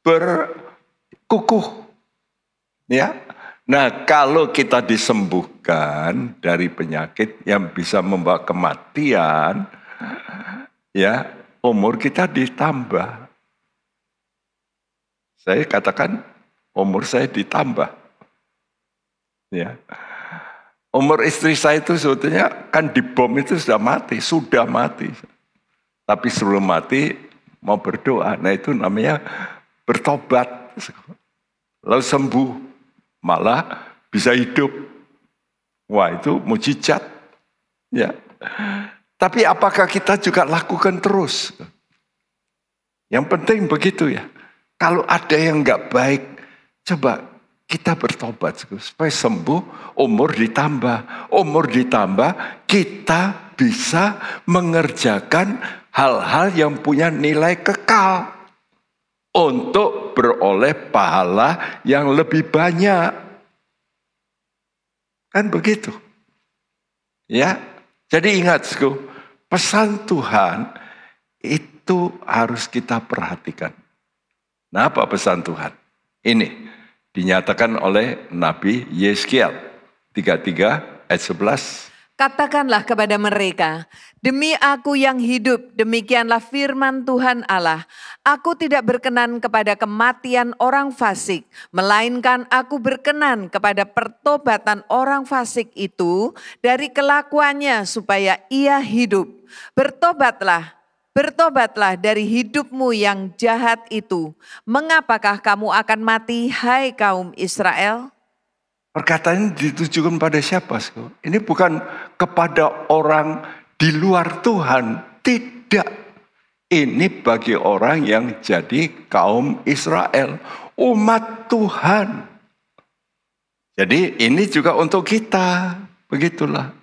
berkukuh. Ya. Nah, kalau kita disembuhkan dari penyakit yang bisa membawa kematian, ya, umur kita ditambah. Saya katakan umur saya ditambah. Ya. Umur istri saya itu sebetulnya kan dibom itu sudah mati. Tapi sebelum mati mau berdoa. Nah, itu namanya bertobat. Lalu sembuh, malah bisa hidup. Wah, itu mujizat. Ya. Tapi apakah kita juga lakukan terus? Yang penting begitu ya. Kalau ada yang nggak baik, coba kita bertobat supaya sembuh, umur ditambah, kita bisa mengerjakan hal-hal yang punya nilai kekal untuk beroleh pahala yang lebih banyak. Kan begitu. Ya. Jadi ingat, pesan Tuhan itu harus kita perhatikan. Nah, apa pesan Tuhan? Ini dinyatakan oleh Nabi Yeskiel 33 ayat 11. Katakanlah kepada mereka, demi aku yang hidup, demikianlah firman Tuhan Allah. Aku tidak berkenan kepada kematian orang fasik, melainkan aku berkenan kepada pertobatan orang fasik itu dari kelakuannya supaya ia hidup. Bertobatlah dari hidupmu yang jahat itu. Mengapakah kamu akan mati, hai kaum Israel? Perkataan ini ditujukan pada siapa? Ini bukan kepada orang di luar Tuhan. Tidak. Ini bagi orang yang jadi kaum Israel. Umat Tuhan. Jadi ini juga untuk kita. Begitulah.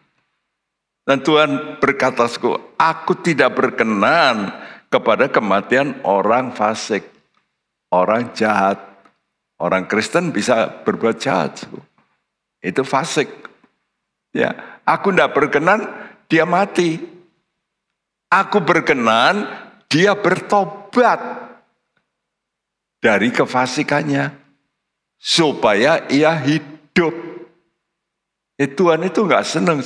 Dan Tuhan berkata, aku tidak berkenan kepada kematian orang fasik. Orang jahat. Orang Kristen bisa berbuat jahat. Itu fasik. Ya, aku tidak berkenan dia mati. Aku berkenan dia bertobat dari kefasikannya supaya ia hidup. Tuhan itu enggak senang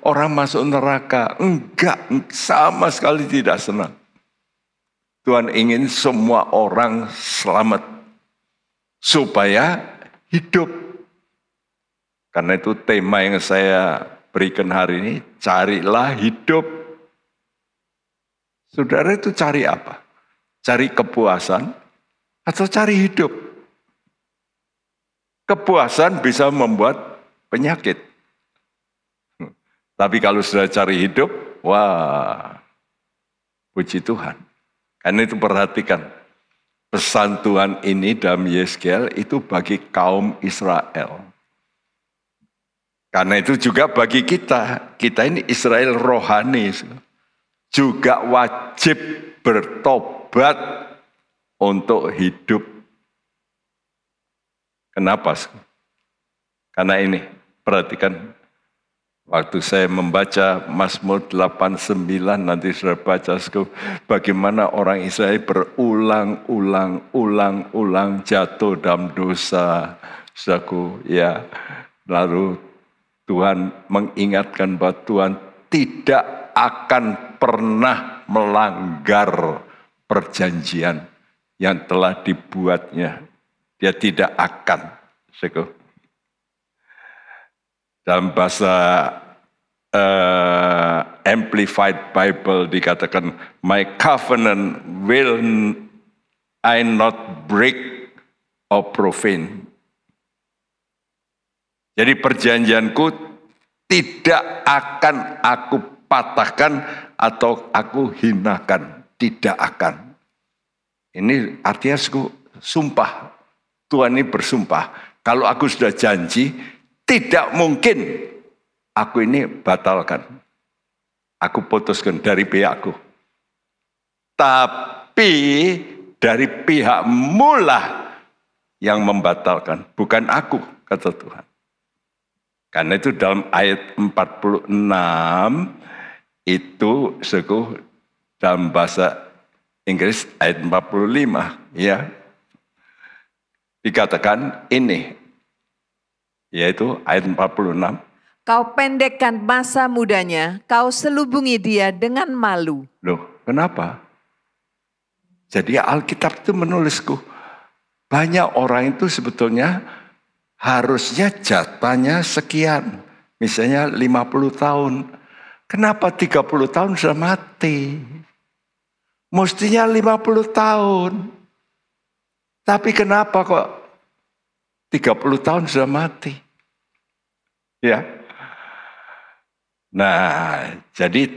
orang masuk neraka. Enggak, sama sekali tidak senang. Tuhan ingin semua orang selamat supaya hidup. Karena itu tema yang saya berikan hari ini, carilah hidup. Saudara itu cari apa? Cari kepuasan atau cari hidup? Kepuasan bisa membuat penyakit. Tapi kalau sudah cari hidup, wah, puji Tuhan. Karena itu perhatikan, pesan Tuhan ini dalam Yeskiel itu bagi kaum Israel. Karena itu juga bagi kita ini Israel rohani, juga wajib bertobat untuk hidup. Kenapa? Karena ini, perhatikan, waktu saya membaca Mazmur 89, nanti sudah baca bagaimana orang Israel berulang-ulang jatuh dalam dosa, saudaraku, ya. Lalu Tuhan mengingatkan bahwa Tuhan tidak akan pernah melanggar perjanjian yang telah dibuatnya. Dia tidak akan. Dalam bahasa Amplified Bible dikatakan, my covenant will I not break or profane. Jadi perjanjianku tidak akan aku patahkan atau aku hinakan. Tidak akan. Ini artinya sumpah. Tuhan ini bersumpah. Kalau aku sudah janji, tidak mungkin aku ini batalkan. Aku putuskan dari pihakku. Tapi dari pihakmu lah yang membatalkan, bukan aku, kata Tuhan. Karena itu dalam ayat 46 itu dalam bahasa Inggris ayat 45 ya. Dikatakan ini, yaitu ayat 46. Kau pendekkan masa mudanya, kau selubungi dia dengan malu. Loh, kenapa? Jadi Alkitab itu menulisku, banyak orang itu sebetulnya harusnya jatahnya sekian. Misalnya 50 tahun. Kenapa 30 tahun sudah mati? Mestinya 50 tahun. Tapi kenapa kok 30 tahun sudah mati? Ya. Nah, jadi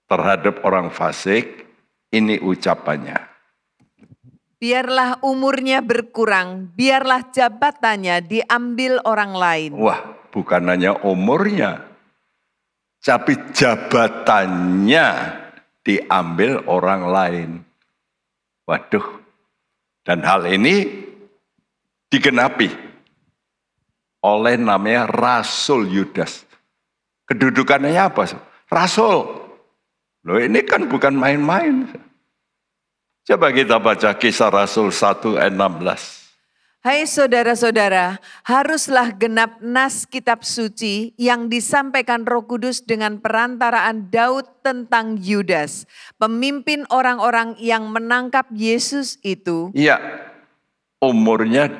terhadap orang fasik, ini ucapannya. Biarlah umurnya berkurang, biarlah jabatannya diambil orang lain. Wah, bukan hanya umurnya, tapi jabatannya diambil orang lain. Waduh, dan hal ini digenapi oleh namanya Rasul Yudas. Kedudukannya apa? Rasul. Loh, ini kan bukan main-main. Coba kita baca Kisah Rasul 1 ayat 16. Hai saudara-saudara, haruslah genap nas kitab suci yang disampaikan Roh Kudus dengan perantaraan Daud tentang Yudas, pemimpin orang-orang yang menangkap Yesus itu. Iya, umurnya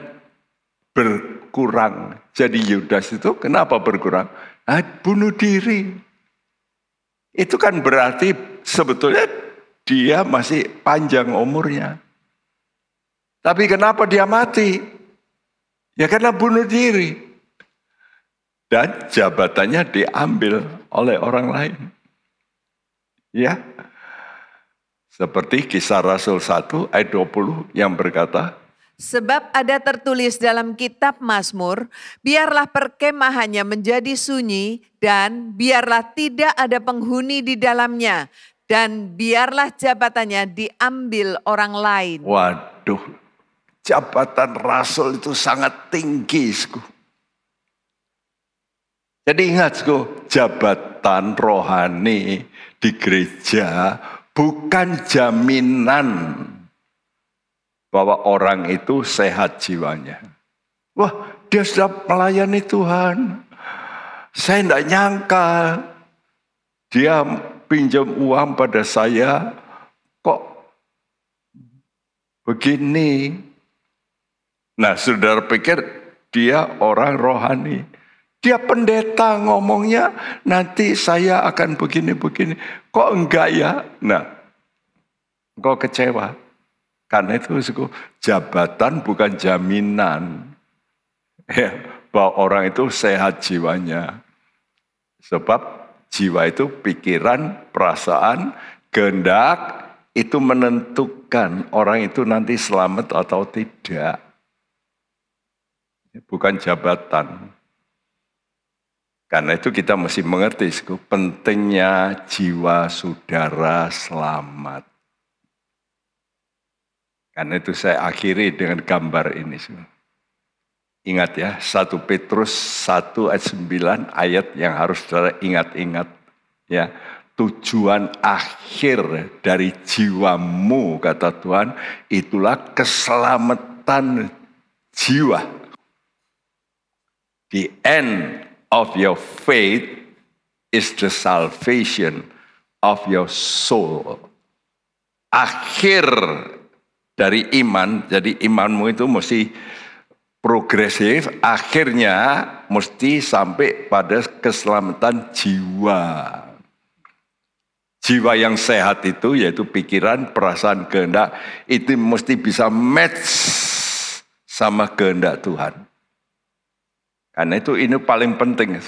berkurang. Jadi Yudas itu kenapa berkurang? Bunuh diri. Itu kan berarti sebetulnya dia masih panjang umurnya. Tapi kenapa dia mati? Ya karena bunuh diri. Dan jabatannya diambil oleh orang lain. Ya. Seperti Kisah Rasul 1 ayat 20 yang berkata, sebab ada tertulis dalam kitab Mazmur, biarlah perkemahannya menjadi sunyi dan biarlah tidak ada penghuni di dalamnya. Dan biarlah jabatannya diambil orang lain. Waduh, jabatan rasul itu sangat tinggi. Jadi ingat, jabatan rohani di gereja bukan jaminan bahwa orang itu sehat jiwanya. Wah, dia sudah melayani Tuhan. Saya tidak nyangka dia pinjam uang pada saya, kok begini. Nah, saudara pikir dia orang rohani. Dia pendeta ngomongnya, nanti saya akan begini-begini. Kok enggak ya? Nah, engkau kecewa. Karena itu jabatan bukan jaminan ya, bahwa orang itu sehat jiwanya. Sebab jiwa itu pikiran, perasaan, kehendak itu menentukan orang itu nanti selamat atau tidak. Bukan jabatan. Karena itu kita mesti mengerti pentingnya jiwa saudara selamat. Karena itu saya akhiri dengan gambar ini. Ingat ya, 1 Petrus 1 ayat 9 ayat yang harus saudara ingat-ingat. Ya, tujuan akhir dari jiwamu, kata Tuhan, itulah keselamatan jiwa. The end of your faith is the salvation of your soul. Akhir dari iman, jadi imanmu itu mesti progresif, akhirnya mesti sampai pada keselamatan jiwa. Jiwa yang sehat itu yaitu pikiran, perasaan, kehendak, itu mesti bisa match sama kehendak Tuhan. Karena itu ini paling penting.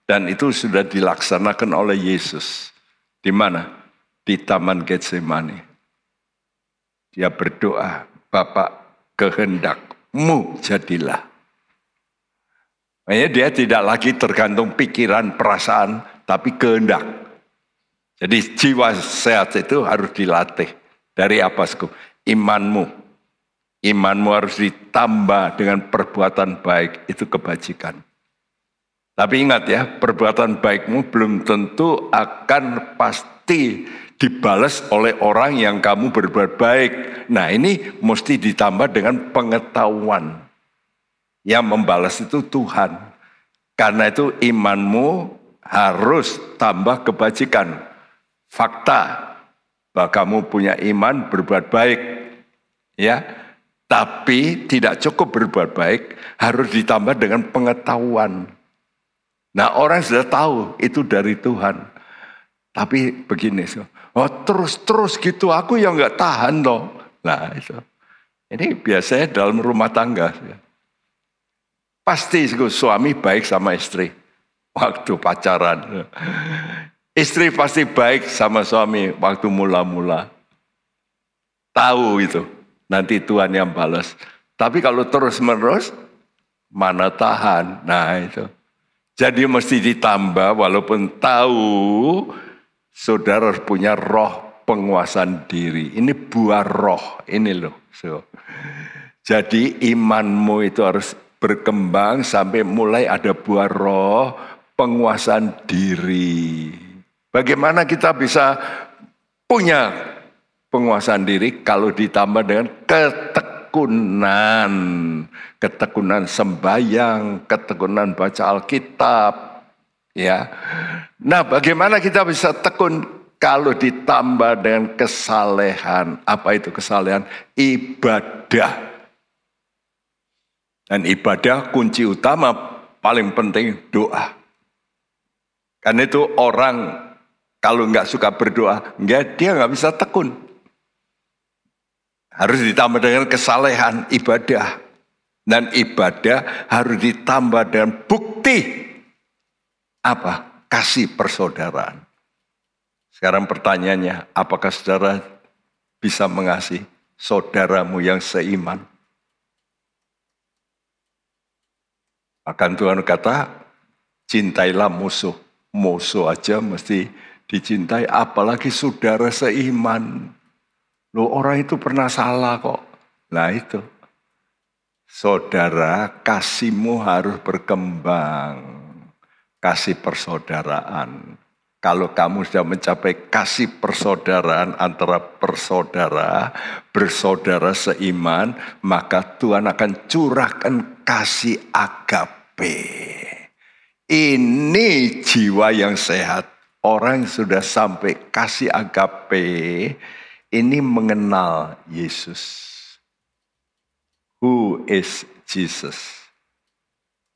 Dan itu sudah dilaksanakan oleh Yesus. Di mana? Di Taman Getsemani. Dia berdoa, Bapa, kehendakmu jadilah. Makanya dia tidak lagi tergantung pikiran, perasaan, tapi kehendak. Jadi jiwa sehat itu harus dilatih. Dari apa? imanmu. Imanmu harus ditambah dengan perbuatan baik, itu kebajikan. Tapi ingat ya, perbuatan baikmu belum tentu akan pasti dibalas oleh orang yang kamu berbuat baik. Nah, ini mesti ditambah dengan pengetahuan. Yang membalas itu Tuhan. Karena itu imanmu harus tambah kebajikan. Fakta bahwa kamu punya iman berbuat baik. Ya, tapi tidak cukup berbuat baik, harus ditambah dengan pengetahuan. Nah, orang sudah tahu itu dari Tuhan. Tapi begini, oh terus gitu, aku yang nggak tahan loh. Nah itu, ini biasanya dalam rumah tangga. Pasti suami baik sama istri waktu pacaran. Istri pasti baik sama suami waktu mula-mula. Tahu itu, nanti Tuhan yang balas. Tapi kalau terus-menerus, mana tahan. Nah itu. Jadi mesti ditambah walaupun tahu saudara harus punya roh penguasaan diri. Ini buah roh, ini loh. Jadi imanmu itu harus berkembang sampai mulai ada buah roh penguasaan diri. Bagaimana kita bisa punya penguasaan diri kalau ditambah dengan ketekunan sembahyang, ketekunan baca Alkitab, ya. Nah, bagaimana kita bisa tekun kalau ditambah dengan kesalehan? Apa itu kesalehan? Ibadah. Dan ibadah kunci utama paling penting doa. Karena itu orang kalau nggak suka berdoa, dia nggak bisa tekun. Harus ditambah dengan kesalehan ibadah. Dan ibadah harus ditambah dengan bukti. Apa? Kasih persaudaraan. Sekarang pertanyaannya, apakah saudara bisa mengasihi saudaramu yang seiman? Akan Tuhan kata, cintailah musuh. Musuh aja mesti dicintai, apalagi saudara seiman. Loh, orang itu pernah salah kok. Nah itu. Saudara, kasihmu harus berkembang. Kasih persaudaraan. Kalau kamu sudah mencapai kasih persaudaraan antara bersaudara seiman, maka Tuhan akan curahkan kasih agape. Ini jiwa yang sehat. Orang yang sudah sampai kasih agape, ini mengenal Yesus. Who is Jesus?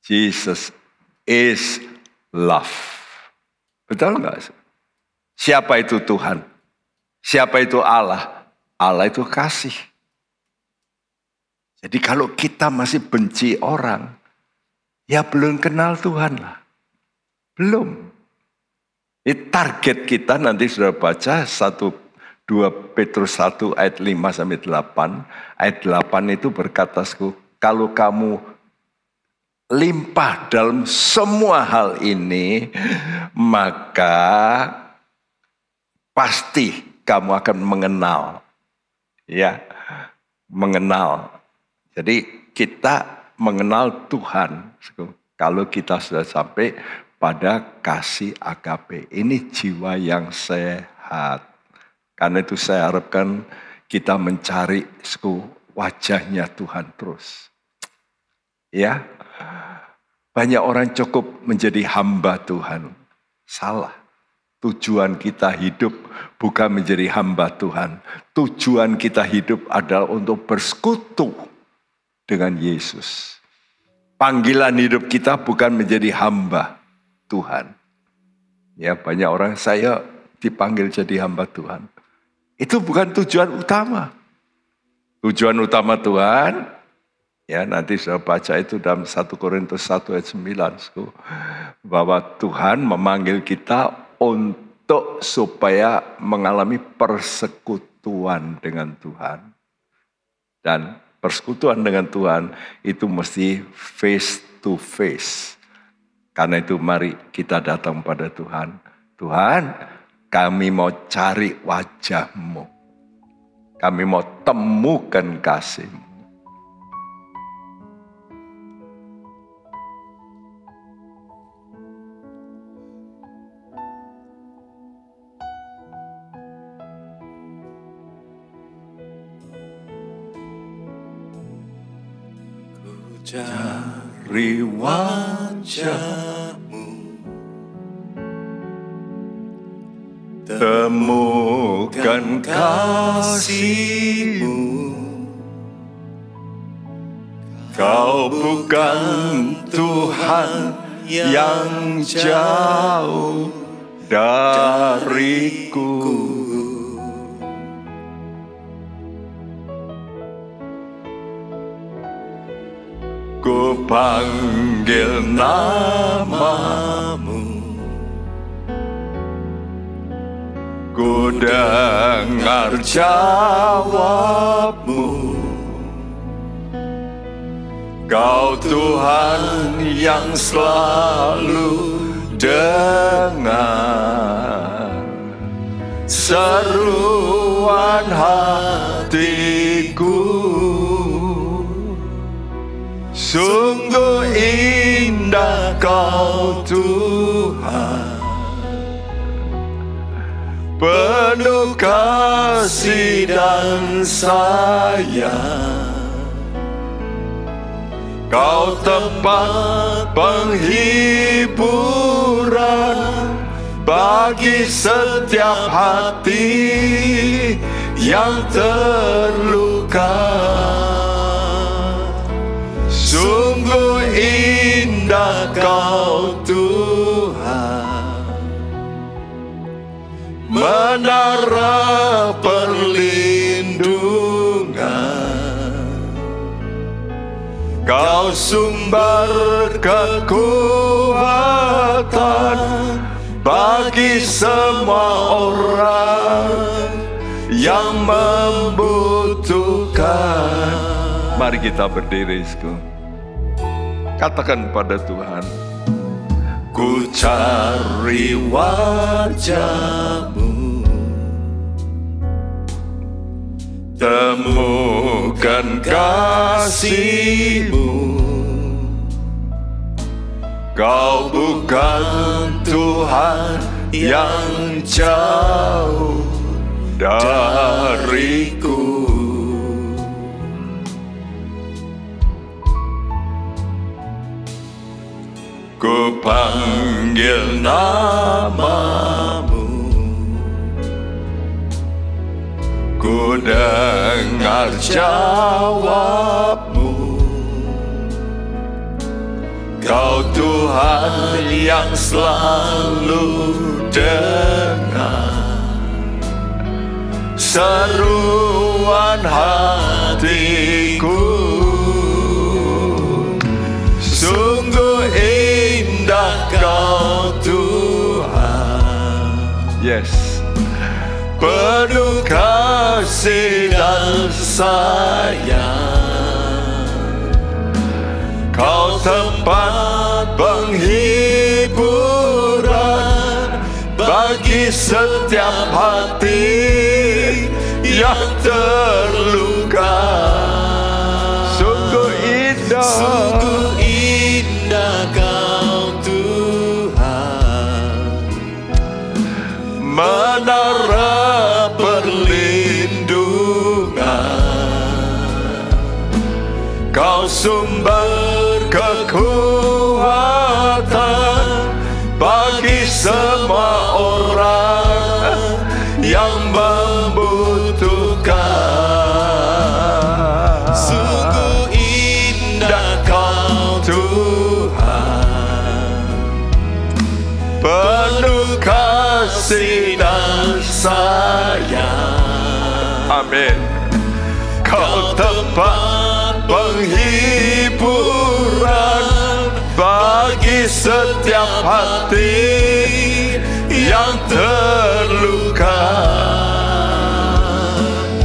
Jesus is love. Betul nggak? Siapa itu Tuhan? Siapa itu Allah? Allah itu kasih. Jadi kalau kita masih benci orang, ya belum kenal Tuhan lah. Belum. Target kita nanti sudah baca 2 Petrus 1 ayat 5-8. Ayat 8 itu berkata, kalau kamu limpah dalam semua hal ini, maka pasti kamu akan mengenal. Ya, mengenal. Jadi kita mengenal Tuhan. Kalau kita sudah sampai pada kasih agape. Ini jiwa yang sehat. Karena itu saya harapkan kita mencari wajahnya Tuhan terus. Ya, banyak orang cukup menjadi hamba Tuhan. Salah. Tujuan kita hidup bukan menjadi hamba Tuhan. Tujuan kita hidup adalah untuk bersekutu dengan Yesus. Panggilan hidup kita bukan menjadi hamba Tuhan. Ya, banyak orang, saya dipanggil jadi hamba Tuhan. Itu bukan tujuan utama. Tujuan utama Tuhan, ya nanti saya baca itu dalam 1 Korintus 1 ayat 9. Bahwa Tuhan memanggil kita untuk supaya mengalami persekutuan dengan Tuhan. Dan persekutuan dengan Tuhan itu mesti face to face. Karena itu mari kita datang pada Tuhan. Tuhan, kami mau cari wajah-Mu. Kami mau temukan kasih-Mu. Cari wajah-Mu, Temukan kasih-Mu. Kau bukan Tuhan yang jauh dariku. Ku panggil nama-Mu, ku dengar jawab-Mu. Kau Tuhan yang selalu dengar seruan hatiku. Sungguh indah Kau Tuhan, penuh kasih dan sayang. Kau tempat penghiburan bagi setiap hati yang terluka. Sungguh indah Kau Tuhan, menara perlindungan. Kau sumber kekuatan bagi semua orang yang membutuhkan. Mari kita berdiri, katakan pada Tuhan, ku cari wajah-Mu, temukan kasih-Mu. Kau bukan Tuhan yang jauh dariku. Ku panggil nama-Mu, ku dengar jawab-Mu. Kau Tuhan yang selalu dengar seruan hatiku. Sungguh indah Kau Tuhan, yes, penuh kasih dan sayang. Kau tempat penghiburan bagi setiap hati yang terluka. Sungguh indah Kau Tuhan, menara perlindungan. Kau sumber kekuatan bagi semua orang yang membutuhkan. Sungguh indah Kau Tuhan, penuh kasih dan sayang. Amin. Kau tempat penghiburan bagi setiap hati yang terluka.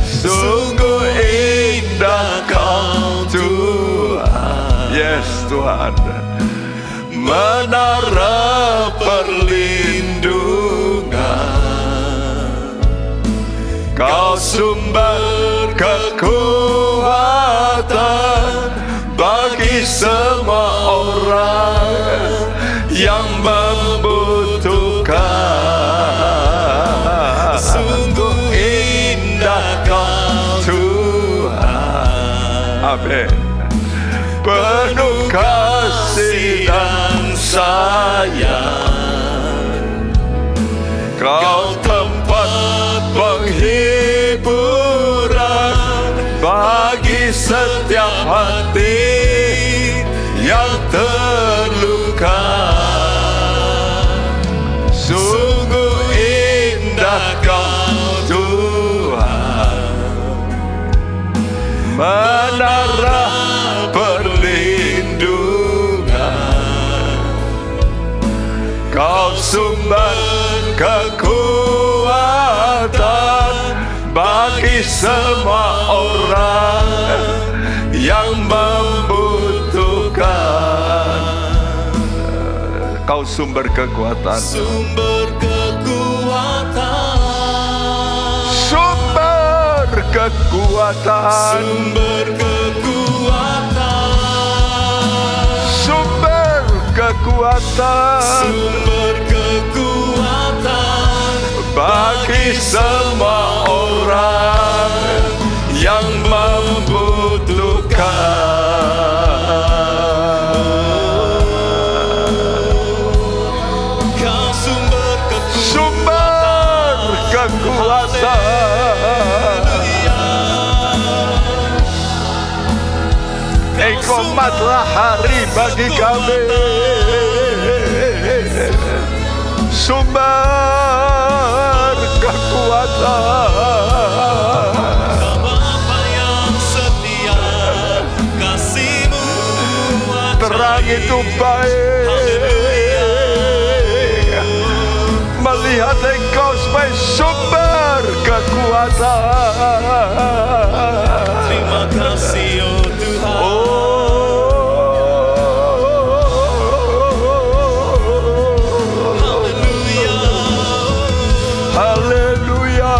Sungguh indah Kau Tuhan, yes Tuhan, menara perlindungan. Kau sumber Amin. Penuh kasih dan sayang, Kau tempat penghiburan bagi setiap hati yang terluka. Sungguh indah Kau Tuhan, menara perlindungan. Kau sumber kekuatan bagi semua orang yang membutuhkan. Kau sumber kekuatan, Sumber kekuatan, sumber kekuatan, sumber kekuatan, sumber kekuatan sumber kekuatan bagi semua orang yang membutuhkan. Kau sumber Sumber kekuatan, Engkau matahari bagi kami, sumber kekuatan. Bapa yang setia, kasih-Mu Terang itu baik, melihat Engkau sebagai sumber kekuatan. Terima kasih oh Tuhan. Haleluya. Haleluya.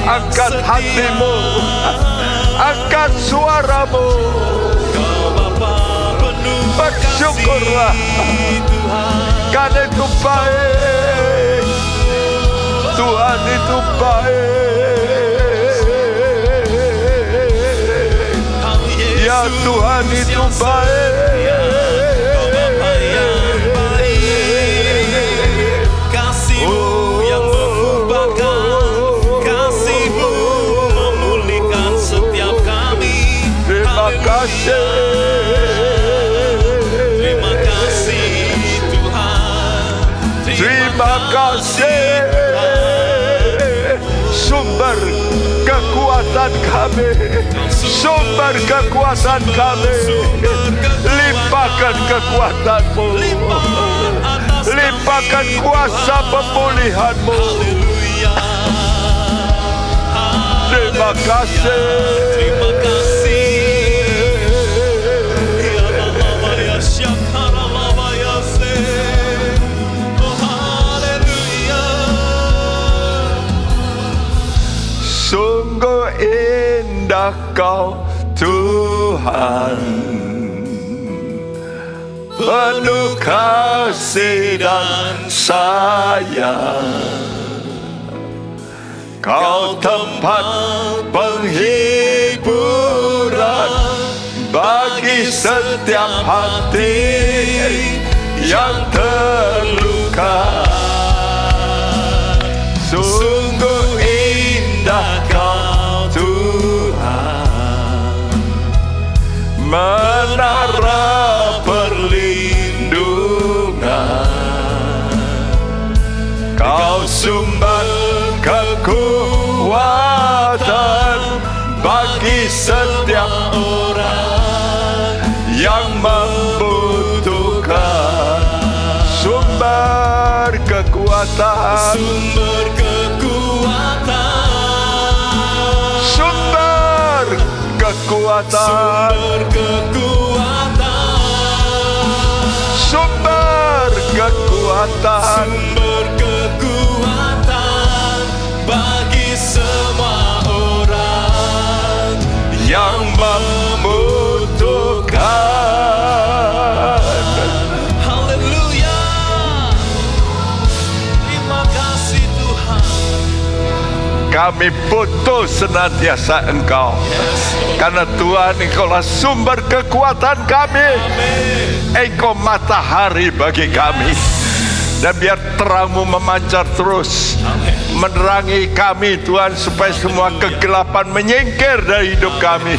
Angkat hatimu, angkat suaramu, Kau Bapa penuh bersyukurlah. kasih Tuhan. Karena itu baik, Tuhan itu baik. Ya Tuhan itu baik. Bapa yang baik, kasih-Mu yang mengubahkan, kasih-Mu memulihkan setiap kami. Terima kasih. Terima kasih Tuhan. Terima kasih. Sumber kekuatan kami, sumber kekuatan kami. Limpahkan kekuatan-Mu, limpahkan kuasa pemulihan-Mu. Haleluya. Terima kasih. Terima kasih. Ya Allah ya syakara Allah ya se. Oh haleluya. Sungguh indah Kau Tuhan, penuh kasih dan sayang. Kau tempat penghiburan bagi setiap hati yang terluka. Sungguh indah Kau Tuhan, menara perlindungan. Kau sumber kekuatan bagi setiap orang yang membutuhkan. Sumber kekuatan, Sumber kekuatan, sumber kekuatan, sumber kekuatan, sumber kekuatan. sumber kekuatan bagi semua orang Yang membutuhkan. Haleluya. Terima kasih Tuhan. Kami butuh senantiasa Engkau. Karena Tuhan, Engkaulah sumber kekuatan kami. Engkau matahari bagi kami. Dan biar terang-Mu memancar terus, menerangi kami Tuhan, supaya semua kegelapan menyingkir dari hidup kami.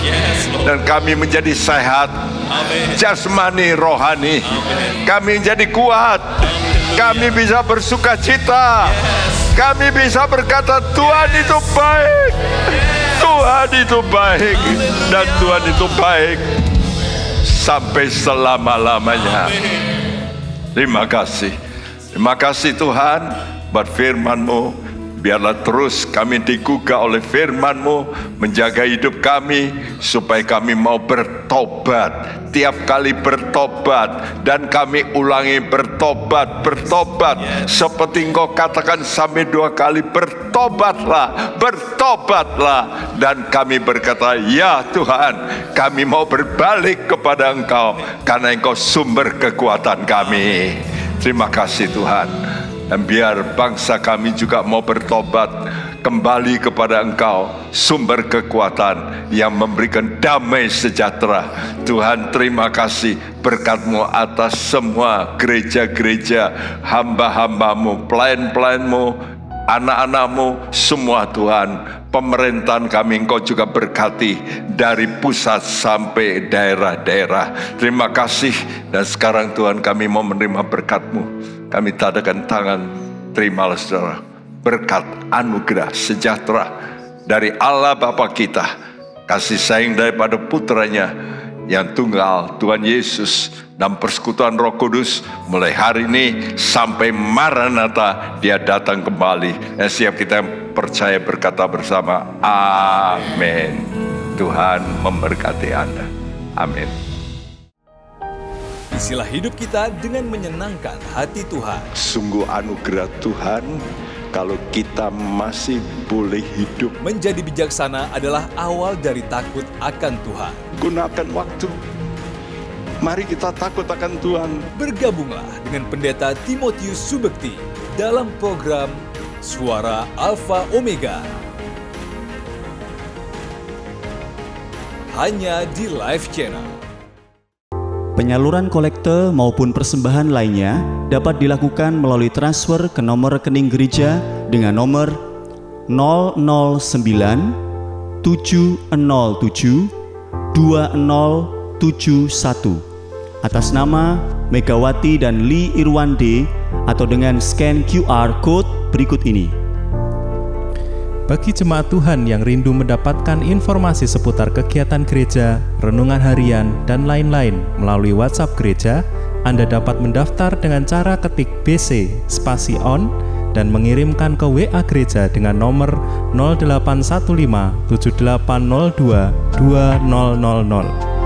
Dan kami menjadi sehat, jasmani, rohani. Kami menjadi kuat. Kami bisa bersuka cita. Kami bisa berkata, Tuhan itu baik. Tuhan itu baik. Dan Tuhan itu baik sampai selama-lamanya. Terima kasih. Terima kasih Tuhan buat firman-Mu. Biarlah terus kami digugah oleh firman-Mu, menjaga hidup kami, supaya kami mau bertobat. Tiap kali bertobat, dan kami ulangi bertobat. Seperti Engkau katakan sampai 2 kali, bertobatlah. Dan kami berkata, ya Tuhan, kami mau berbalik kepada Engkau, karena Engkau sumber kekuatan kami. Terima kasih Tuhan. Dan biar bangsa kami juga mau bertobat kembali kepada Engkau, sumber kekuatan yang memberikan damai sejahtera. Tuhan, terima kasih berkat-Mu atas semua gereja-gereja, hamba-hamba-Mu, pelayan-pelayan-Mu, anak-anak-Mu, semua Tuhan. Pemerintahan kami Engkau juga berkati dari pusat sampai daerah-daerah. Terima kasih. Dan sekarang Tuhan, kami mau menerima berkat-Mu. Kami tadakan tangan, terimalah saudara, berkat, anugerah, sejahtera dari Allah Bapa kita, kasih sayang daripada putranya yang tunggal, Tuhan Yesus, dan persekutuan Roh Kudus mulai hari ini sampai Maranatha Dia datang kembali. Dan siap kita percaya berkata bersama, amin. Tuhan memberkati Anda. Amin. Isilah hidup kita dengan menyenangkan hati Tuhan. Sungguh anugerah Tuhan kalau kita masih boleh hidup. Menjadi bijaksana adalah awal dari takut akan Tuhan. Gunakan waktu. Mari kita takut akan Tuhan. Bergabunglah dengan Pendeta Timotius Subekti dalam program Suara Alfa Omega. Hanya di Live Channel. Penyaluran kolekte maupun persembahan lainnya dapat dilakukan melalui transfer ke nomor rekening gereja dengan nomor 009 707 2071 atas nama Megawati dan Lee Irwande atau dengan scan QR Code berikut ini. Bagi jemaat Tuhan yang rindu mendapatkan informasi seputar kegiatan gereja, renungan harian, dan lain-lain melalui WhatsApp gereja, Anda dapat mendaftar dengan cara ketik BC spasi on dan mengirimkan ke WA gereja dengan nomor 0815 7802 2000.